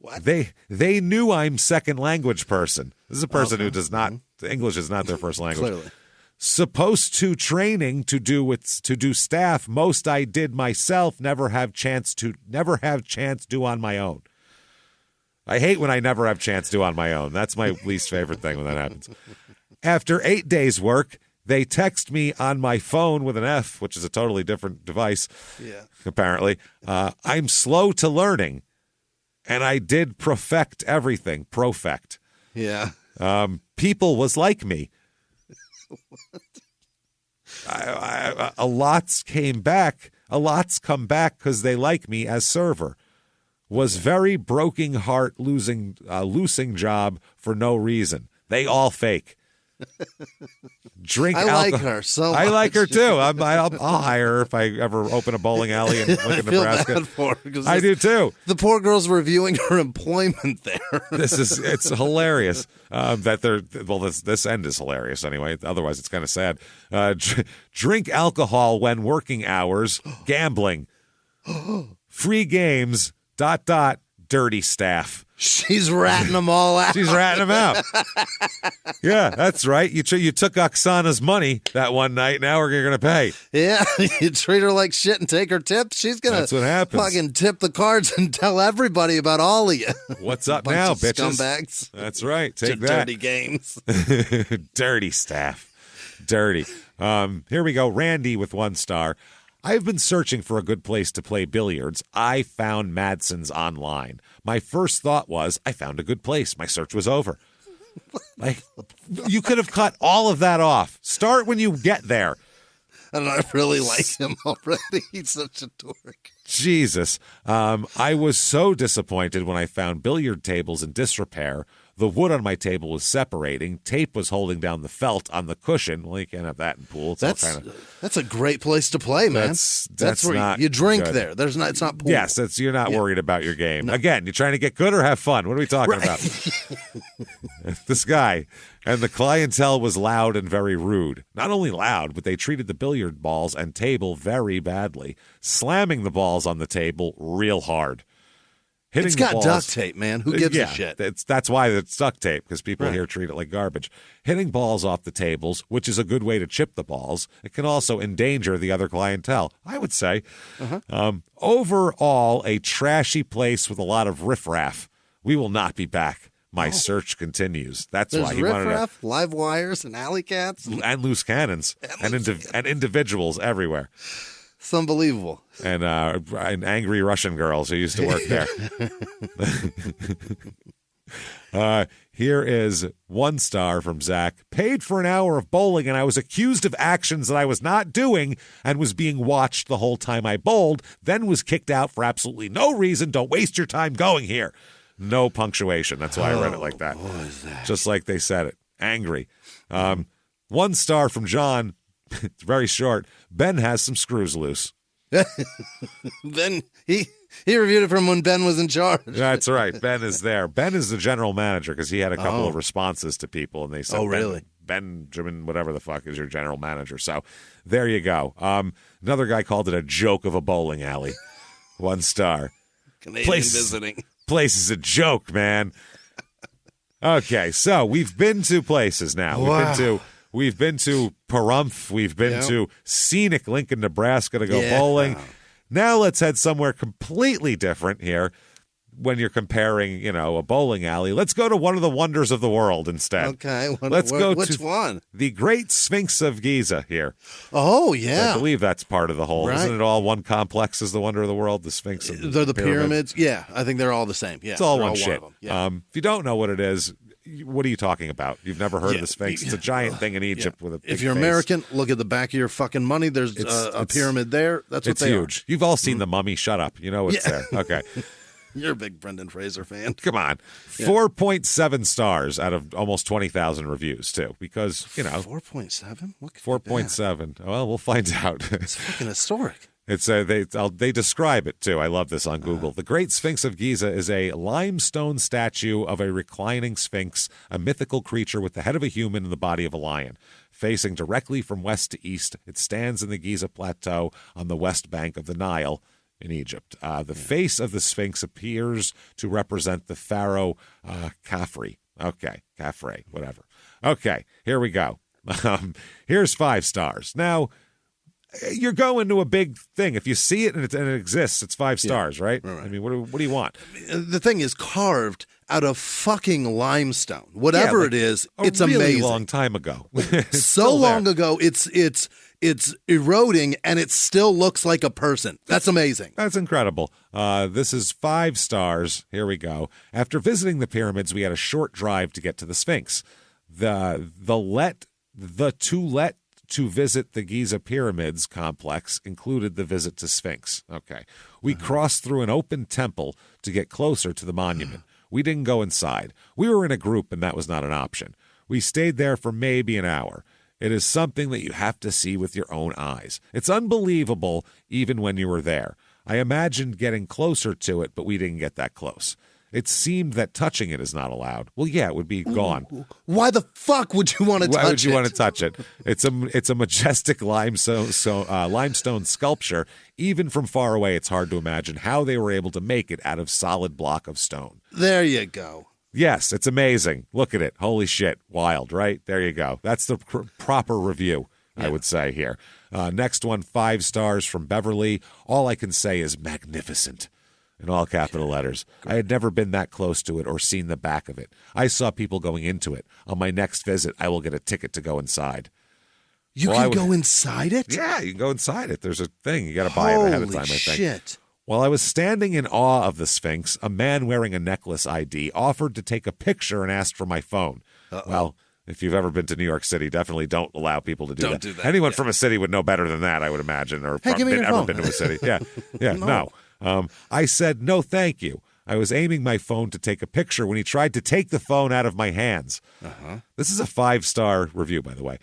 What? They knew I'm second language person. This is a person who does not English is not their first language. Clearly. Supposed to training to do staff. Most I did myself. Never have chance do on my own. I hate when I never have chance do on my own. That's my least favorite thing when that happens. After 8 days work, they text me on my phone with an F, which is a totally different device. Yeah. Apparently, I'm slow to learning. And I did perfect everything. Profect. Yeah. People was like me. A lot's come back because they like me as server. Was very broken heart losing job for no reason. They all fake. Drink alcohol. I like her so much. I like her too. I'll hire her if I ever open a bowling alley in Lincoln, Nebraska. Bad for her, I do too. The poor girl's reviewing her employment there. It's hilarious this end is hilarious anyway. Otherwise, it's kind of sad. Drink alcohol when working hours, gambling, free games. ... Dirty staff. She's ratting them all out. She's ratting them out. Yeah, that's right. You took Oksana's money that one night. Now we're going to pay. Yeah, you treat her like shit and take her tips. She's going to fucking tip the cards and tell everybody about all of you. What's up now, bitches? Scumbags. That's right. Take that. Dirty games. Dirty staff. Dirty. Here we go. Randy with 1 star. I've been searching for a good place to play billiards. I found Madsen's online. My first thought was, I found a good place. My search was over. Like, you could have cut all of that off. Start when you get there. And I really like him already. He's such a dork. Jesus. I was so disappointed when I found billiard tables in disrepair. The wood on my table was separating. Tape was holding down the felt on the cushion. Well, you can't have that in pool. That's a great place to play, man. That's where not you drink good. there. It's not pool. Yes, you're not worried about your game. No. Again, you're trying to get good or have fun. What are we talking about? This guy. And the clientele was loud and very rude. Not only loud, but they treated the billiard balls and table very badly, slamming the balls on the table real hard. It's got duct tape, man. Who gives a shit? That's why it's duct tape, because people here treat it like garbage. Hitting balls off the tables, which is a good way to chip the balls, it can also endanger the other clientele, I would say. Overall, a trashy place with a lot of riffraff. We will not be back. My search continues. That's why he wanted riffraff, live wires, and alley cats. And loose cannons. And individuals everywhere. It's unbelievable. And angry Russian girls who used to work there. Here is 1 star from Zach. Paid for an hour of bowling, and I was accused of actions that I was not doing and was being watched the whole time I bowled, then was kicked out for absolutely no reason. Don't waste your time going here. No punctuation. That's why I read it like that. Just like they said it. Angry. 1 star from John. It's very short. Ben has some screws loose. Ben, he reviewed it from when Ben was in charge. That's right. Ben is there. Ben is the general manager because he had a couple of responses to people, and they said, really? Benjamin, whatever the fuck, is your general manager. So there you go. Another guy called it a joke of a bowling alley. 1 star. Canadian visiting. Place is a joke, man. Okay, so we've been to places now. Wow. We've been to Pahrump. We've been to scenic Lincoln, Nebraska to go bowling. Now let's head somewhere completely different here when you're comparing, a bowling alley. Let's go to one of the wonders of the world instead. Okay. Which one? The Great Sphinx of Giza here. Oh, yeah. So I believe that's part of the whole. Right. Isn't it all one complex as the wonder of the world? The Sphinx and the pyramids. Yeah, I think they're all the same. Yeah, it's all one shit. If you don't know what it is, what are you talking about? You've never heard of the Sphinx. It's a giant thing in Egypt with a big If you're face. American, look at the back of your fucking money. There's a pyramid there. That's what they huge. You've all seen The Mummy. Shut up. You know it's there. Okay. You're a big Brendan Fraser fan. Come on. 4.7 stars out of almost 20,000 reviews, too, because, 4.7? 4.7. Well, we'll find out. It's fucking historic. It's they describe it, too. I love this on Google. The Great Sphinx of Giza is a limestone statue of a reclining sphinx, a mythical creature with the head of a human and the body of a lion. Facing directly from west to east, it stands in the Giza Plateau on the west bank of the Nile in Egypt. The face of the Sphinx appears to represent the pharaoh Khafre. Okay, Khafre, whatever. Okay, here we go. Here's 5 stars. Now, you're going to a big thing. If you see it and it exists, it's 5 stars, right? I mean, what do you want? The thing is carved out of fucking limestone. Whatever it is, it's amazing. A really long time ago. So long ago, it's eroding and it still looks like a person. That's amazing. That's incredible. This is 5 stars. Here we go. After visiting the pyramids, we had a short drive to get to the Sphinx. To visit the Giza Pyramids complex included the visit to Sphinx. Okay. We crossed through an open temple to get closer to the monument. We didn't go inside. We were in a group, and that was not an option. We stayed there for maybe an hour. It is something that you have to see with your own eyes. It's unbelievable even when you were there. I imagined getting closer to it, but we didn't get that close. It seemed that touching it is not allowed. Well, yeah, it would be gone. Why the fuck would you want to touch it? Why would you want to touch it? It's a majestic limestone sculpture. Even from far away, it's hard to imagine how they were able to make it out of solid block of stone. There you go. Yes, it's amazing. Look at it. Holy shit. Wild, right? There you go. That's the proper review, I would say here. Next one, 5 stars from Beverly. All I can say is magnificent. In all capital letters. I had never been that close to it or seen the back of it. I saw people going into it. On my next visit, I will get a ticket to go inside. You can go inside it? Yeah, you can go inside it. There's a thing. You got to buy it ahead of time, I think. Shit. While I was standing in awe of the Sphinx, a man wearing a necklace ID offered to take a picture and asked for my phone. Well, if you've ever been to New York City, definitely don't allow people to do that. Anyone from a city would know better than that, I would imagine, or give me your phone. been to a city. Yeah, no. I said, no, thank you. I was aiming my phone to take a picture when he tried to take the phone out of my hands. This is a 5-star review, by the way.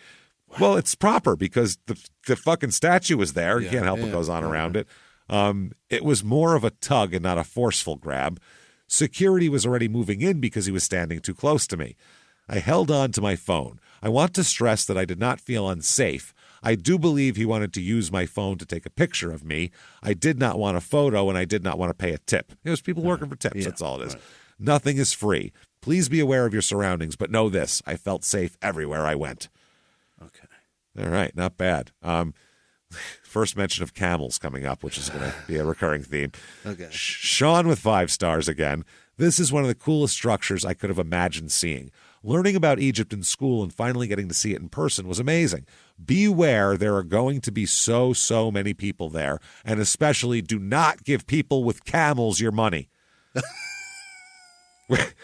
Wow. Well, it's proper because the fucking statue was there. You can't help what goes on around it. It was more of a tug and not a forceful grab. Security was already moving in because he was standing too close to me. I held on to my phone. I want to stress that I did not feel unsafe. I do believe he wanted to use my phone to take a picture of me. I did not want a photo, and I did not want to pay a tip. It was people working for tips. That's all it is. Right. Nothing is free. Please be aware of your surroundings, but know this. I felt safe everywhere I went. Okay. All right. Not bad. First mention of camels coming up, which is going to be a recurring theme. Okay. Sean with 5 stars again. This is one of the coolest structures I could have imagined seeing. Learning about Egypt in school and finally getting to see it in person was amazing. Beware, there are going to be so many people there, and especially do not give people with camels your money. What?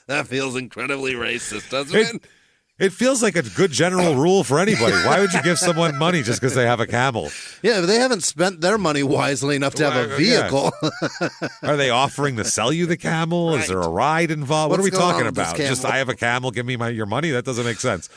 That feels incredibly racist, doesn't it? It feels like a good general rule for anybody. Why would you give someone money just because they have a camel? Yeah, but they haven't spent their money wisely enough to have a vehicle. Yeah. Are they offering to sell you the camel? Right. Is there a ride involved? What are we talking about? Just I have a camel, give me your money? That doesn't make sense.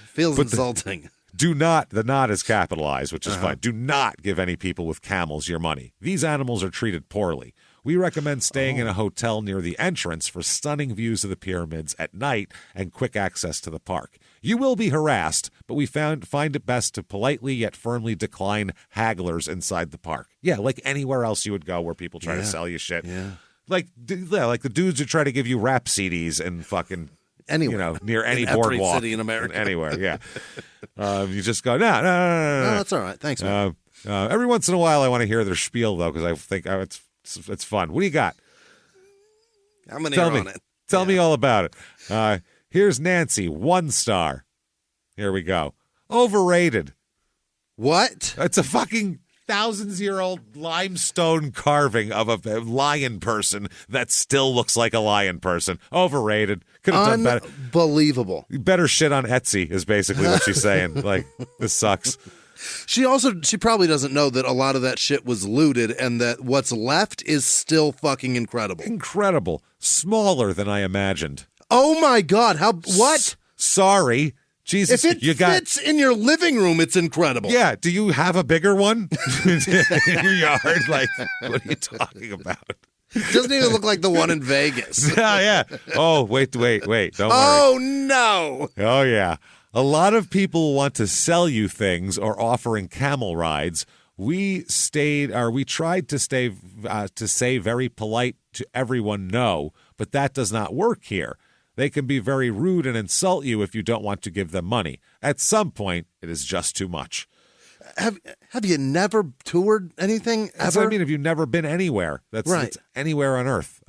Feels insulting. The not is capitalized, which is fine. Do not give any people with camels your money. These animals are treated poorly. We recommend staying in a hotel near the entrance for stunning views of the pyramids at night and quick access to the park. You will be harassed, but we find it best to politely yet firmly decline hagglers inside the park. Yeah, like anywhere else you would go where people try to sell you shit. Yeah. Like the dudes who try to give you rap CDs and fucking anywhere, near any boardwalk, every city in America, anywhere. Yeah, you just go no. That's all right. Thanks, man. Every once in a while, I want to hear their spiel though because I think it's fun. What do you got? I'm going to hear on it. Tell me all about it. Here's Nancy, 1 star. Here we go. Overrated. What? It's a fucking thousands-year-old limestone carving of a lion person that still looks like a lion person. Overrated. Could have done better. Unbelievable. Better shit on Etsy is basically what she's saying. Like, this sucks. She probably doesn't know that a lot of that shit was looted and that what's left is still fucking incredible. Incredible. Smaller than I imagined. Oh my God. What? Sorry. Jesus. If it fits in your living room, it's incredible. Yeah. Do you have a bigger one in your yard? Like, what are you talking about? It doesn't even look like the one in Vegas. Yeah. Oh, wait. Don't worry. Oh, no. Oh, yeah. A lot of people want to sell you things or offering camel rides. We tried to say very polite to everyone no, but that does not work here. They can be very rude and insult you if you don't want to give them money. At some point, it is just too much. Have you never toured anything ever? That's what I mean. Have you never been anywhere? That's anywhere on Earth.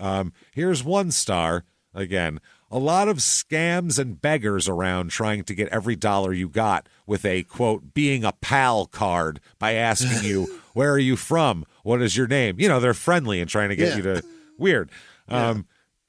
Here's 1 star again. A lot of scams and beggars around trying to get every dollar you got with a, quote, being a pal card by asking you, where are you from? What is your name? They're friendly and trying to get you to weird.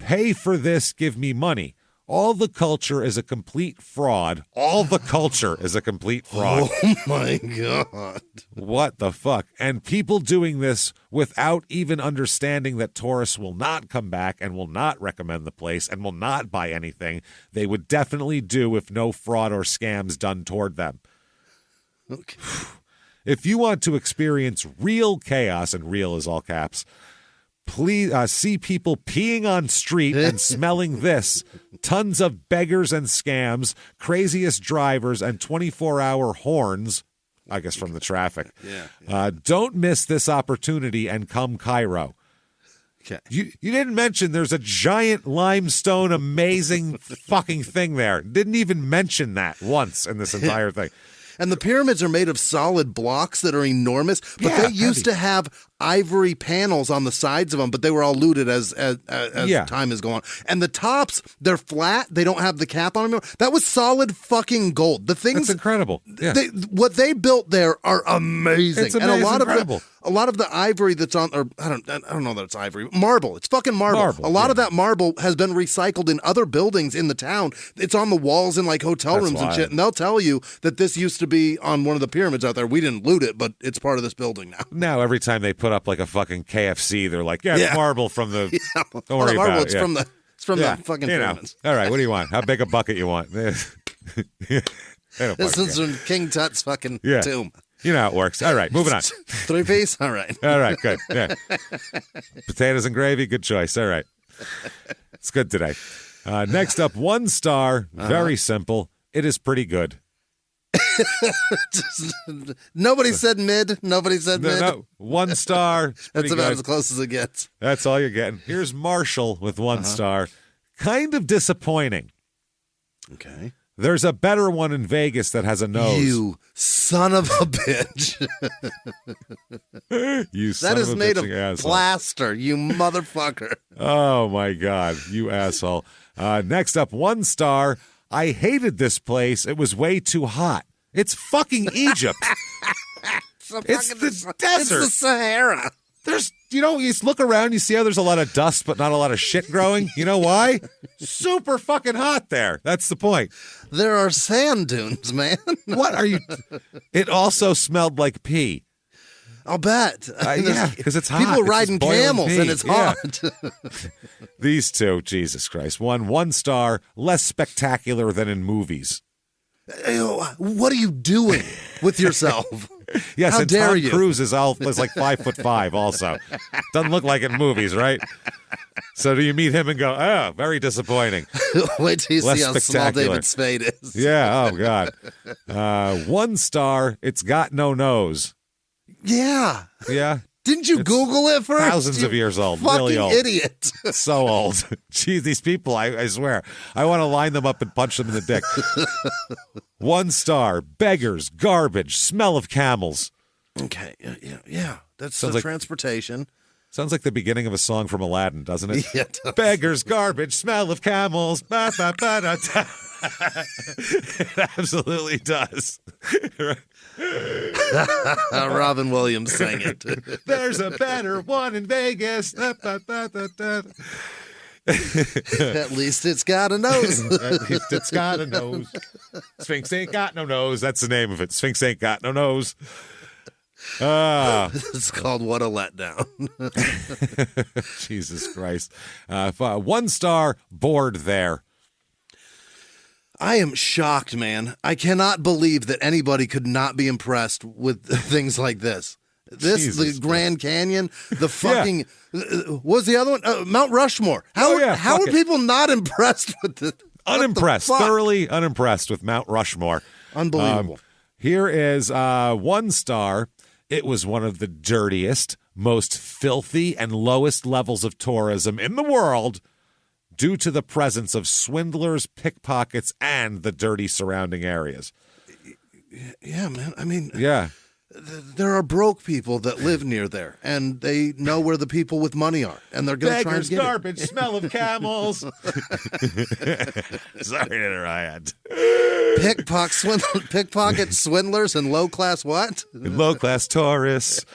Pay for this, give me money. All the culture is a complete fraud. All the culture is a complete fraud. Oh, my God. What the fuck? And people doing this without even understanding that tourists will not come back and will not recommend the place and will not buy anything they would definitely do if no fraud or scams done toward them. Okay. If you want to experience real chaos, and real is all caps, please see people peeing on street and smelling this. Tons of beggars and scams, craziest drivers, and 24-hour horns, I guess from the traffic. Yeah. Don't miss this opportunity and come Cairo. Okay. You didn't mention there's a giant limestone amazing fucking thing there. Didn't even mention that once in this entire thing. And the pyramids are made of solid blocks that are enormous, but they used to have ivory panels on the sides of them, but they were all looted as time has gone on. And the tops, they're flat. They don't have the cap on them. That was solid fucking gold. The things That's incredible. Yeah. What they built there are amazing. It's amazing. And a lot of the ivory that's on, or I don't know that it's ivory, marble. It's fucking marble. A lot of that marble has been recycled in other buildings in the town. It's on the walls in like hotel rooms and shit. And they'll tell you that this used to be on one of the pyramids out there. We didn't loot it, but it's part of this building now. Now every time they put up like a fucking KFC, they're like, it's marble from the. Don't worry about it. It's from the fucking pyramids. All right, what do you want? How big a bucket you want? This is from King Tut's fucking tomb. You know how it works. All right, moving on. 3-piece? All right. All right, good. Yeah. Potatoes and gravy, good choice. All right. It's good today. Next up, 1 star, very simple. It is pretty good. Nobody said mid. Nobody said mid. No, 1 star. That's about as close as it gets. That's all you're getting. Here's Marshall with 1 star. Kind of disappointing. Okay. There's a better one in Vegas that has a nose. You son of a bitch. That is made of asshole. plaster, you motherfucker. Oh, my God. You asshole. Next up, 1 star. I hated this place. It was way too hot. It's fucking Egypt. It's the desert. It's the Sahara. There's you look around, you see how there's a lot of dust, but not a lot of shit growing. You know why? Super fucking hot there. That's the point. There are sand dunes, man. What are you? It also smelled like pee. I'll bet. Yeah, because it's hot. People riding camels and it's hot. These two, Jesus Christ. One star, less spectacular than in movies. What are you doing with yourself? Yes, how and dare Tom you? Cruise is like 5'5" also. Doesn't look like in movies, right? So do you meet him and go, oh, very disappointing. Wait till you Less see how small David Spade is. Yeah, oh, God. 1 star, it's got no nose. Yeah. Yeah. Didn't you Google it first? Thousands of years old. Fucking really old. idiot. So old. Jeez, these people, I swear. I want to line them up and punch them in the dick. 1 star. Beggars. Garbage. Smell of camels. Okay. Yeah. That's Sounds the like transportation. Sounds like the beginning of a song from Aladdin, doesn't it? Yeah, it does. Beggars, garbage, smell of camels. Ba, ba, ba, da, da. It absolutely does. Robin Williams sang it. There's a better one in Vegas. Da, ba, ba, da, da. At least it's got a nose. At least it's got a nose. Sphinx ain't got no nose. That's the name of it. Sphinx ain't got no nose. It's called What a Letdown. Jesus Christ. 1 star, bored there. I am shocked, man. I cannot believe that anybody could not be impressed with things like this. The Grand Canyon, the fucking, what was the other one? Mount Rushmore. How are people not impressed with it? Unimpressed, thoroughly unimpressed with Mount Rushmore. Unbelievable. Here is 1 star. It was one of the dirtiest, most filthy, and lowest levels of tourism in the world due to the presence of swindlers, pickpockets, and the dirty surrounding areas. Yeah, man. I mean, yeah. There are broke people that live near there, and they know where the people with money are, and they're going to try and get garbage, smell of camels. Sorry to interrupt. Pickpocket swindlers and low-class what? Low-class tourists.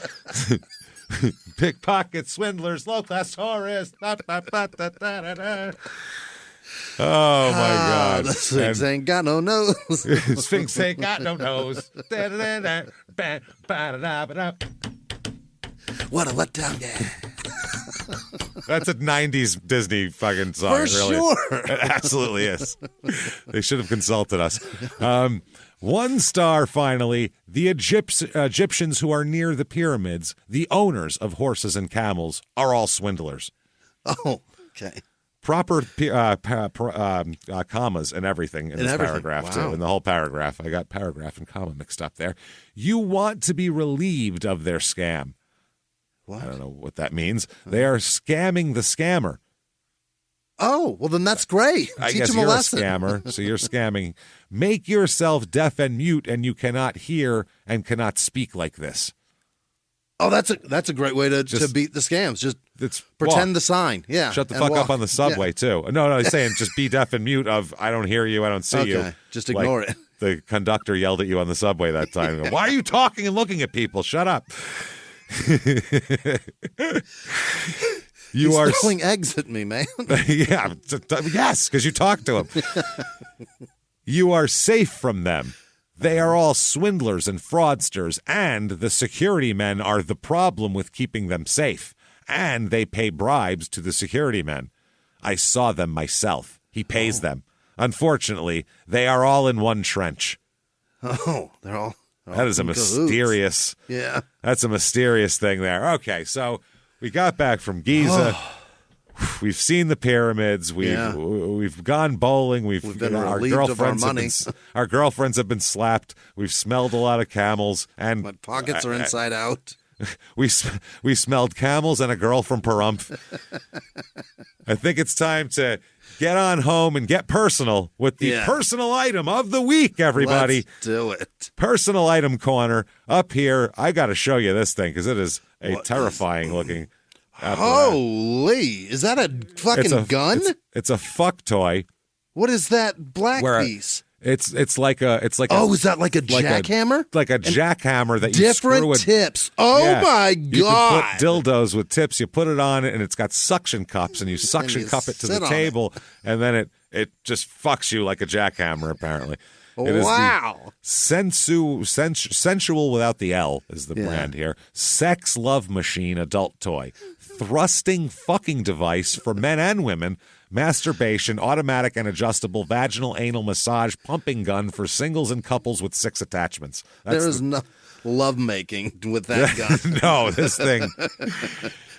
Pickpocket swindlers, low-class tourists. Oh, my God. The Sphinx ain't got no nose. Sphinx ain't got no nose. What a letdown, yeah. That's a 90s Disney fucking song. For sure. It absolutely is. They should have consulted us. 1 star, finally. The Egyptians who are near the pyramids, the owners of horses and camels, are all swindlers. Oh, okay. Proper commas and everything in this paragraph, too. In the whole paragraph. I got paragraph and comma mixed up there. You want to be relieved of their scam. What? I don't know what that means. They are scamming the scammer. Oh, well, then that's great. I Teach guess them you're a lesson. A scammer, so you're scamming. Make yourself deaf and mute, and you cannot hear and cannot speak like this. Oh, that's a great way to beat the scams. Just pretend the sign. Yeah. Shut the fuck up on the subway, too. No, he's saying just be deaf and mute of, I don't hear you, I don't see you. Just ignore it. The conductor yelled at you on the subway that time. Why are you talking and looking at people? Shut up. He's throwing eggs at me, man. Yeah. Yes, because you talked to him. You are safe from them. They are all swindlers and fraudsters, and the security men are the problem with keeping them safe. And they pay bribes to the security men. I saw them myself. He pays them. Unfortunately, they are all in one trench. Oh, they're all that is a mysterious. Yeah. That's a mysterious thing there. Okay, so we got back from Giza. We've seen the pyramids. We've gone bowling. We've been relieved of our money. Our girlfriends have been slapped. We've smelled a lot of camels, and my pockets are inside out. We smelled camels and a girl from Pahrump. I think it's time to get on home and get personal with the personal item of the week, everybody. Let's do it. Personal item corner up here. I got to show you this thing because it is a terrifying looking. Holy! Is that a fucking gun? It's a fuck toy. What is that black piece? It's like a is that like a jackhammer? Like a jackhammer that you screw different tips. Oh my God! You can put dildos with tips. You put it on it, and it's got suction cups, and you suction cup it to the table, and then it just fucks you like a jackhammer. Apparently, wow! Sensual without the L is the brand here. Sex love machine adult toy, thrusting fucking device for men and women. Masturbation, automatic and adjustable vaginal anal massage pumping gun for singles and couples with 6 attachments. There is no love making with that gun. No, this thing.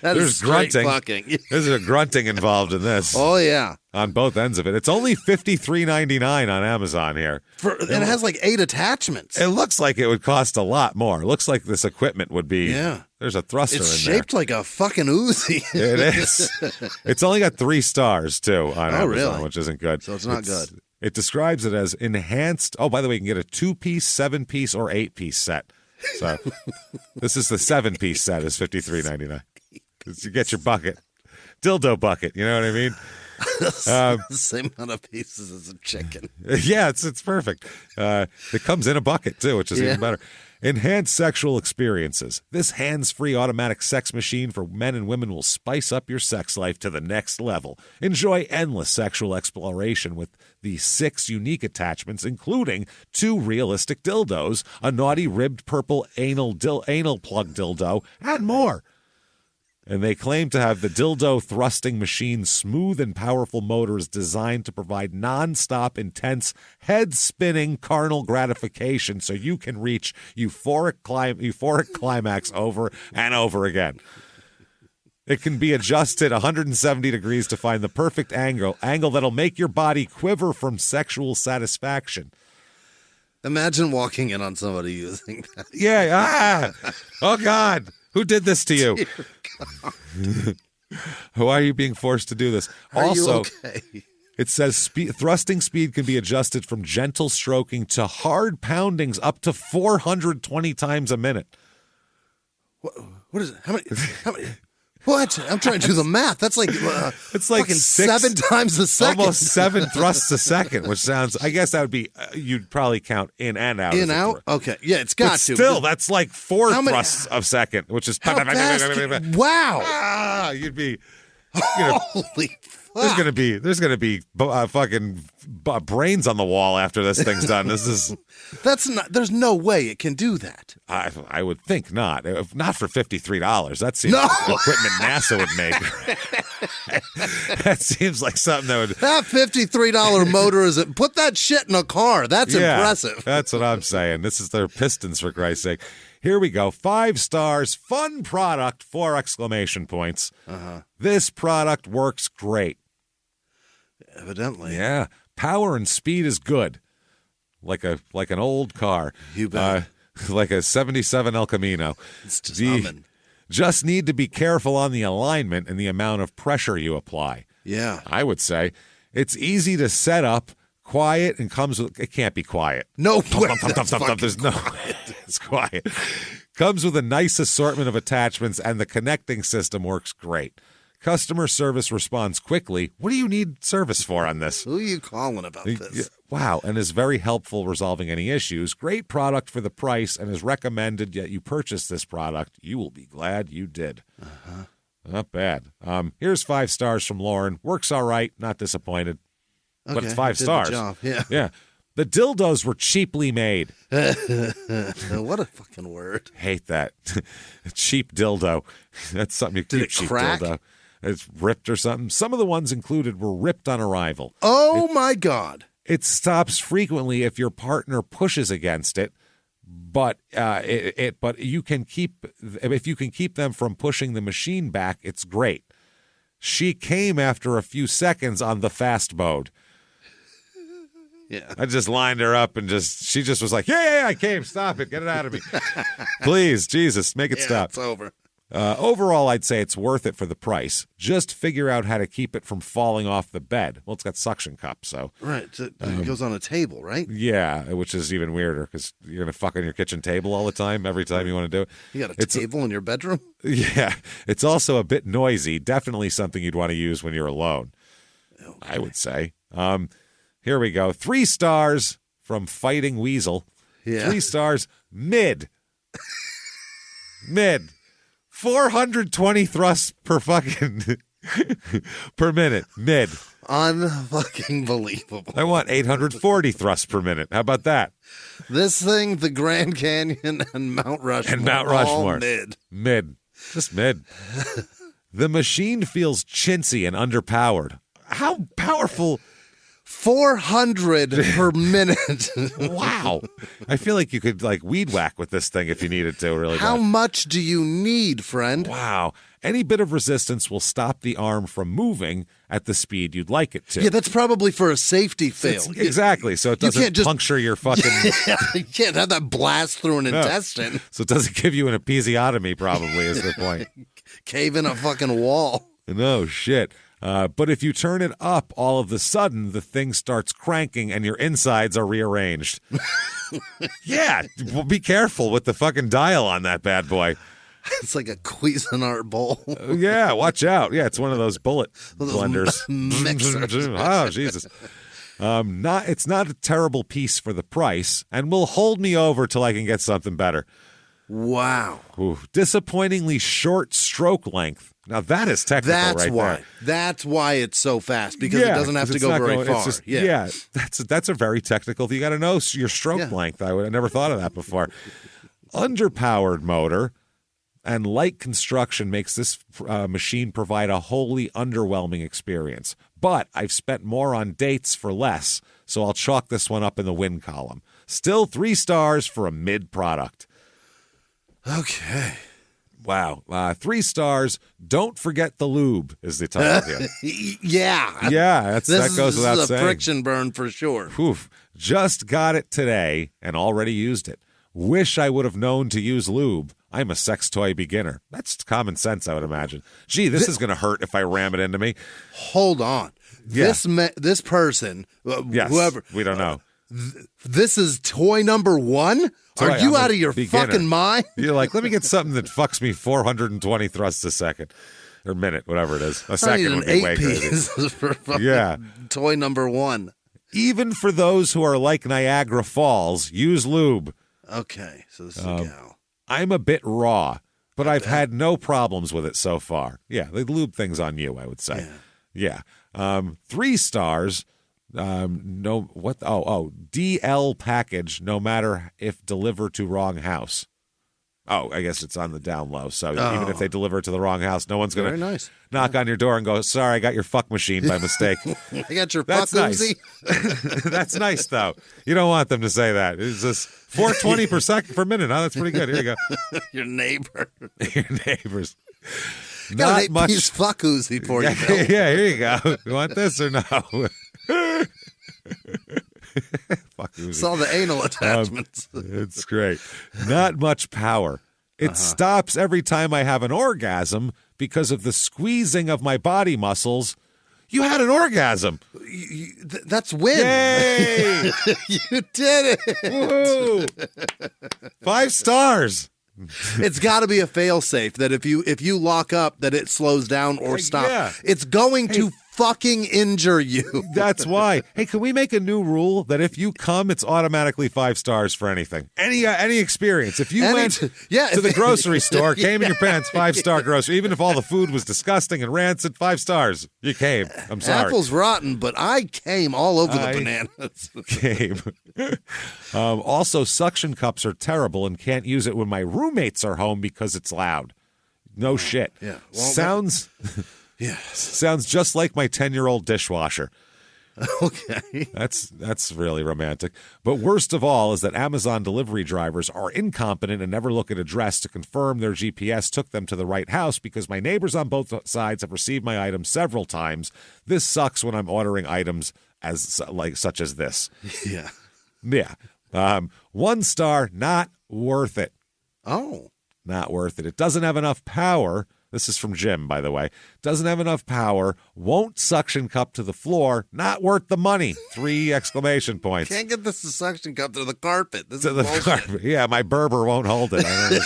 There's grunting. Fucking. There's a grunting involved in this. Oh yeah, on both ends of it. It's only $53.99 on Amazon here. And it has like 8 attachments. It looks like it would cost a lot more. It looks like this equipment would be. Yeah. There's a thruster in there. It's shaped like a fucking Uzi. It is. It's only got 3 stars, too, on Amazon, really? which isn't good. So it's not good. It describes it as enhanced. Oh, by the way, you can get a 2-piece, 7-piece, or 8-piece set. So this is the 7-piece set is $53.99. You get your bucket. Dildo bucket, you know what I mean? The same amount of pieces as a chicken. Yeah, it's perfect. It comes in a bucket, too, which is even better. Enhanced sexual experiences. This hands-free automatic sex machine for men and women will spice up your sex life to the next level. Enjoy endless sexual exploration with the 6 unique attachments, including 2 realistic dildos, a naughty ribbed purple anal plug dildo, and more. And they claim to have the dildo thrusting machine's smooth and powerful motors designed to provide nonstop, intense, head-spinning carnal gratification so you can reach euphoric climax over and over again. It can be adjusted 170 degrees to find the perfect angle that'll make your body quiver from sexual satisfaction. Imagine walking in on somebody using that. Yeah. Oh, God. Who did this to you? Why are you being forced to do this? Are you okay? It says thrusting speed can be adjusted from gentle stroking to hard poundings up to 420 times a minute. What is it? How many? What? I'm trying to do the math. That's like it's like fucking 6 7 times a second. Almost 7 thrusts a second, which sounds. I guess that would be. You'd probably count in and out. In out. Okay. Yeah, it's got to. Still, that's like 4 thrusts a second, which is. Wow. You'd be. Holy. There's gonna be fucking brains on the wall after this thing's done. This is. That's not. There's no way it can do that. I would think not. If not for $53. That seems like equipment NASA would make. That seems like something that would. That $53 motor is. Put that shit in a car. That's impressive. That's what I'm saying. This is their pistons, for Christ's sake. Here we go. 5 stars. Fun product. 4 exclamation points. This product works great. Evidently. Yeah. Power and speed is good. Like an old car. You bet. Like a 77 El Camino. It's just humming. Just need to be careful on the alignment and the amount of pressure you apply. Yeah. I would say. It's easy to set up, quiet, and comes with. It can't be quiet. No. There's no. It's quiet. Comes with a nice assortment of attachments, and the connecting system works great. Customer service responds quickly. What do you need service for on this? Who are you calling about this? Wow, and is very helpful resolving any issues. Great product for the price, and is recommended that you purchase this product. You will be glad you did. Not bad. Here's 5 stars from Lauren. Works all right. Not disappointed. Okay, but it's 5 stars. The job. Yeah. The dildos were cheaply made. What a fucking word. Hate that. Cheap dildo. That's something you Did keep. it Cheap crack? dildo. It's ripped or something. Some of the ones included were ripped on arrival. Oh, my God. It stops frequently if your partner pushes against it, but but you can keep if you can keep them from pushing the machine back, it's great. She came after a few seconds on the fast mode. Yeah. I just lined her up and she just was like, yeah, I came. Stop it. Get it out of me. Please, Jesus, make it stop. It's over. Overall, I'd say it's worth it for the price. Just figure out how to keep it from falling off the bed. Well, it's got suction cups, so. Right. It goes on a table, right? Yeah, which is even weirder because you're going to fuck on your kitchen table all the time, every time you want to do it. You got a table in your bedroom? Yeah. It's also a bit noisy. Definitely something you'd want to use when you're alone, okay. I would say. Here we go. 3 stars. from Fighting Weasel. Yeah. 3 stars, mid. Mid. 420 thrusts per fucking per minute. Mid. Unfucking believable. I want 840 thrusts per minute. How about that? This thing, the Grand Canyon and Mount Rushmore. All Mid. Just mid. The machine feels chintzy and underpowered. How powerful? 400 per minute. Wow. I feel like you could weed whack with this thing if you needed to really How bad. much do you need, friend? Wow. Any bit of resistance will stop the arm from moving at the speed you'd like it to. Yeah, that's probably for a safety fail. Exactly. So it doesn't puncture your fucking... Yeah, you can't have that blast through an intestine. So it doesn't give you an episiotomy, probably, is the point. Cave in a fucking wall. No shit. But if you turn it up, all of a sudden, the thing starts cranking and your insides are rearranged. Yeah, well, be careful with the fucking dial on that bad boy. It's like a Cuisinart bowl. Yeah, watch out. Yeah, it's one of those bullet blenders. Mixers. Oh, Jesus. It's not a terrible piece for the price, and will hold me over till I can get something better. Wow. Ooh, disappointingly short stroke length. Now that is technical. There. That's why it's so fast, because it doesn't have to go very far. That's a very technical thing. You got to know your stroke length. I never thought of that before. Underpowered motor and light construction makes this machine provide a wholly underwhelming experience. But I've spent more on dates for less, so I'll chalk this one up in the win column. Still 3 stars for a mid product. Okay. Wow. 3 stars. Don't forget the lube is the title here. Yeah. Yeah, that goes without saying. This is a friction burn for sure. Oof. Just got it today and already used it. Wish I would have known to use lube. I'm a sex toy beginner. That's common sense, I would imagine. Gee, this is going to hurt if I ram it into me. Hold on. Yeah. This person, whoever. We don't know. This is toy number 1? Are you out of your fucking mind? You're like, let me get something that fucks me 420 thrusts a second. Or minute, whatever it is. A second would be way crazy. For yeah. Toy number 1. Even for those who are like Niagara Falls, use lube. Okay, so this is a gal. I'm a bit raw, but I've had no problems with it so far. Yeah, the lube thing's on you, I would say. Yeah. 3 stars. DL package, no matter if delivered to wrong house. Oh, I guess it's on the down low. So even if they deliver it to the wrong house, no one's going to knock on your door and go, sorry, I got your fuck machine by mistake. I got your fuck Uzi. That's nice, though. You don't want them to say that. It's just 420 per minute. Oh, that's pretty good. Here you go. Your neighbor. Your neighbors. Got an 8-piece fuck Uzi for you. Yeah, here you go. You want this or no? Fuck Uzi. It's all the anal attachments. It's great. Not much power. It stops every time I have an orgasm because of the squeezing of my body muscles. You had an orgasm. That's win. Yay! You did it. Woo! 5 stars. It's got to be a fail-safe that if you lock up that it slows down or stops. Yeah. It's going to fucking injure you. That's why. Hey, can we make a new rule that if you come, it's automatically 5 stars for anything? Any experience. If you went to the grocery store, came in your pants, 5-star grocery, even if all the food was disgusting and rancid, 5 stars. You came. I'm sorry. Apple's rotten, but I came all over the bananas. Came. Also, suction cups are terrible and can't use it when my roommates are home because it's loud. No shit. Yeah. Well, sounds just like my 10-year-old dishwasher. Okay. That's really romantic. But worst of all is that Amazon delivery drivers are incompetent and never look at address to confirm their GPS took them to the right house because my neighbors on both sides have received my items several times. This sucks when I'm ordering items such as this. Yeah. Yeah. 1 star, not worth it. Oh. Not worth it. It doesn't have enough power. This is from Jim, by the way. Doesn't have enough power. Won't suction cup to the floor. Not worth the money. 3 exclamation points. Can't get this suction cup to the carpet. This to is the bullshit. carpet. Yeah, my Berber won't hold it. I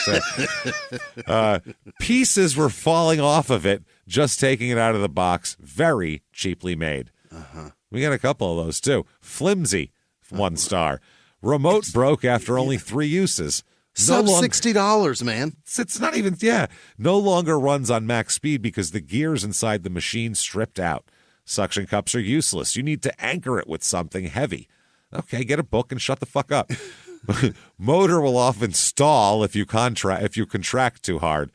don't understand. Pieces were falling off of it, just taking it out of the box. Very cheaply made. We got a couple of those, too. Flimsy. 1 star. Remote broke after only 3 uses. Sub $60, man. It's not even, no longer runs on max speed because the gears inside the machine stripped out. Suction cups are useless. You need to anchor it with something heavy. Okay, get a book and shut the fuck up. Motor will often stall if you contract too hard.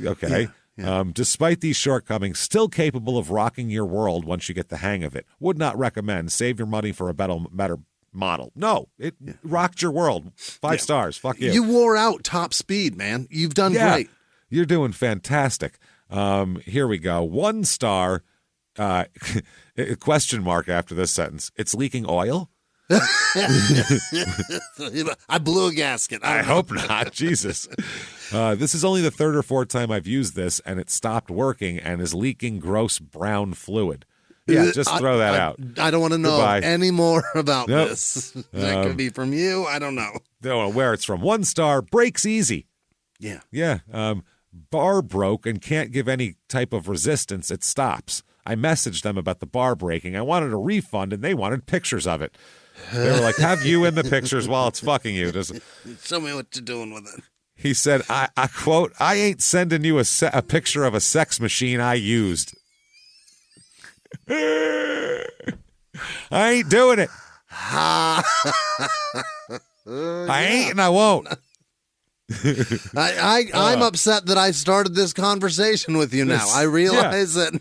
Okay. Yeah. Despite these shortcomings, still capable of rocking your world once you get the hang of it. Would not recommend. Save your money for a better model. No, it rocked your world. 5 stars. Fuck you. You wore out top speed, man. You've done great. You're doing fantastic. Here we go. 1 star. Question mark after this sentence. It's leaking oil? I blew a gasket. I hope not. Jesus. This is only the 3rd or 4th time I've used this, and it stopped working and is leaking gross brown fluid. Yeah, just throw that out. I don't want to know any more about this. That could be from you. I don't know. Don't know where it's from. 1 star, breaks easy. Yeah. Yeah. Bar broke and can't give any type of resistance. It stops. I messaged them about the bar breaking. I wanted a refund, and they wanted pictures of it. They were like, have you in the pictures while it's fucking you. Show me what you're doing with it. He said, I quote, I ain't sending you a picture of a sex machine I used. I ain't doing it. I ain't and I won't. I'm upset that I started this conversation with you now. I realize that.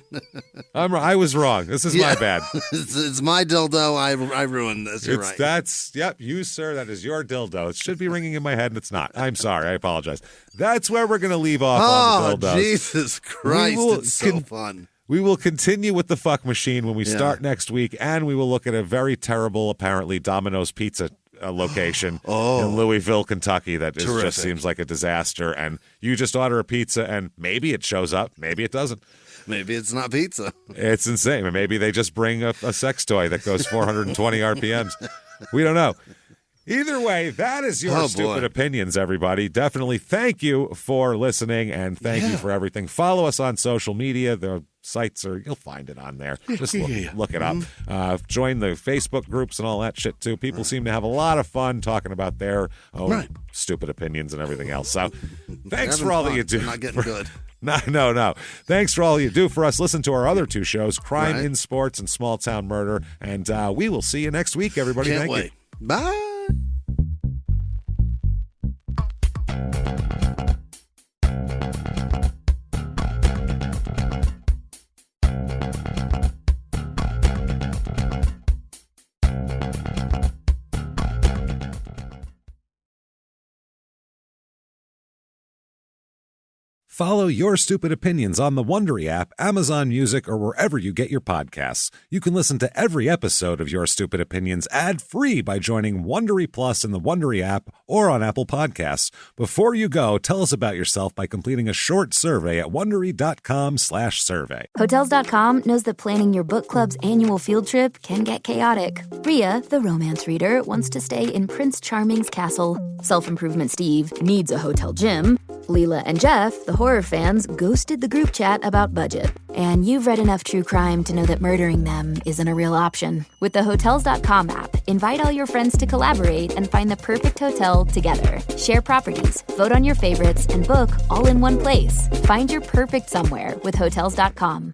I was wrong. This is my bad. It's my dildo. I ruined this. You're right. You, sir. That is your dildo. It should be ringing in my head, and it's not. I'm sorry. I apologize. That's where we're going to leave off on the dildos. Jesus Christ. It's so fun. We will continue with the fuck machine when we start next week, and we will look at a very terrible, apparently, Domino's Pizza location in Louisville, Kentucky that just seems like a disaster. And you just order a pizza, and maybe it shows up, maybe it doesn't. Maybe it's not pizza. It's insane. Maybe they just bring a sex toy that goes 420 RPMs. We don't know. Either way, that is your stupid opinions, everybody. Definitely thank you for listening, and thank you for everything. Follow us on social media. The sites you'll find it on there. Just look it up. Join the Facebook groups and all that shit, too. People seem to have a lot of fun talking about their stupid opinions and everything else. So thanks for all that you do. Not getting good. No. Thanks for all you do for us. Listen to our other 2 shows, Crime in Sports and Small Town Murder. And we will see you next week, everybody. Can't wait. You. Bye. Follow Your Stupid Opinions on the Wondery app, Amazon Music, or wherever you get your podcasts. You can listen to every episode of Your Stupid Opinions ad-free by joining Wondery Plus in the Wondery app or on Apple Podcasts. Before you go, tell us about yourself by completing a short survey at Wondery.com/survey. Hotels.com knows that planning your book club's annual field trip can get chaotic. Rhea, the romance reader, wants to stay in Prince Charming's castle. Self-improvement Steve needs a hotel gym. Leela and Jeff, the horror fans, ghosted the group chat about budget. And you've read enough true crime to know that murdering them isn't a real option. With the Hotels.com app, invite all your friends to collaborate and find the perfect hotel together. Share properties, vote on your favorites, and book all in one place. Find your perfect somewhere with Hotels.com.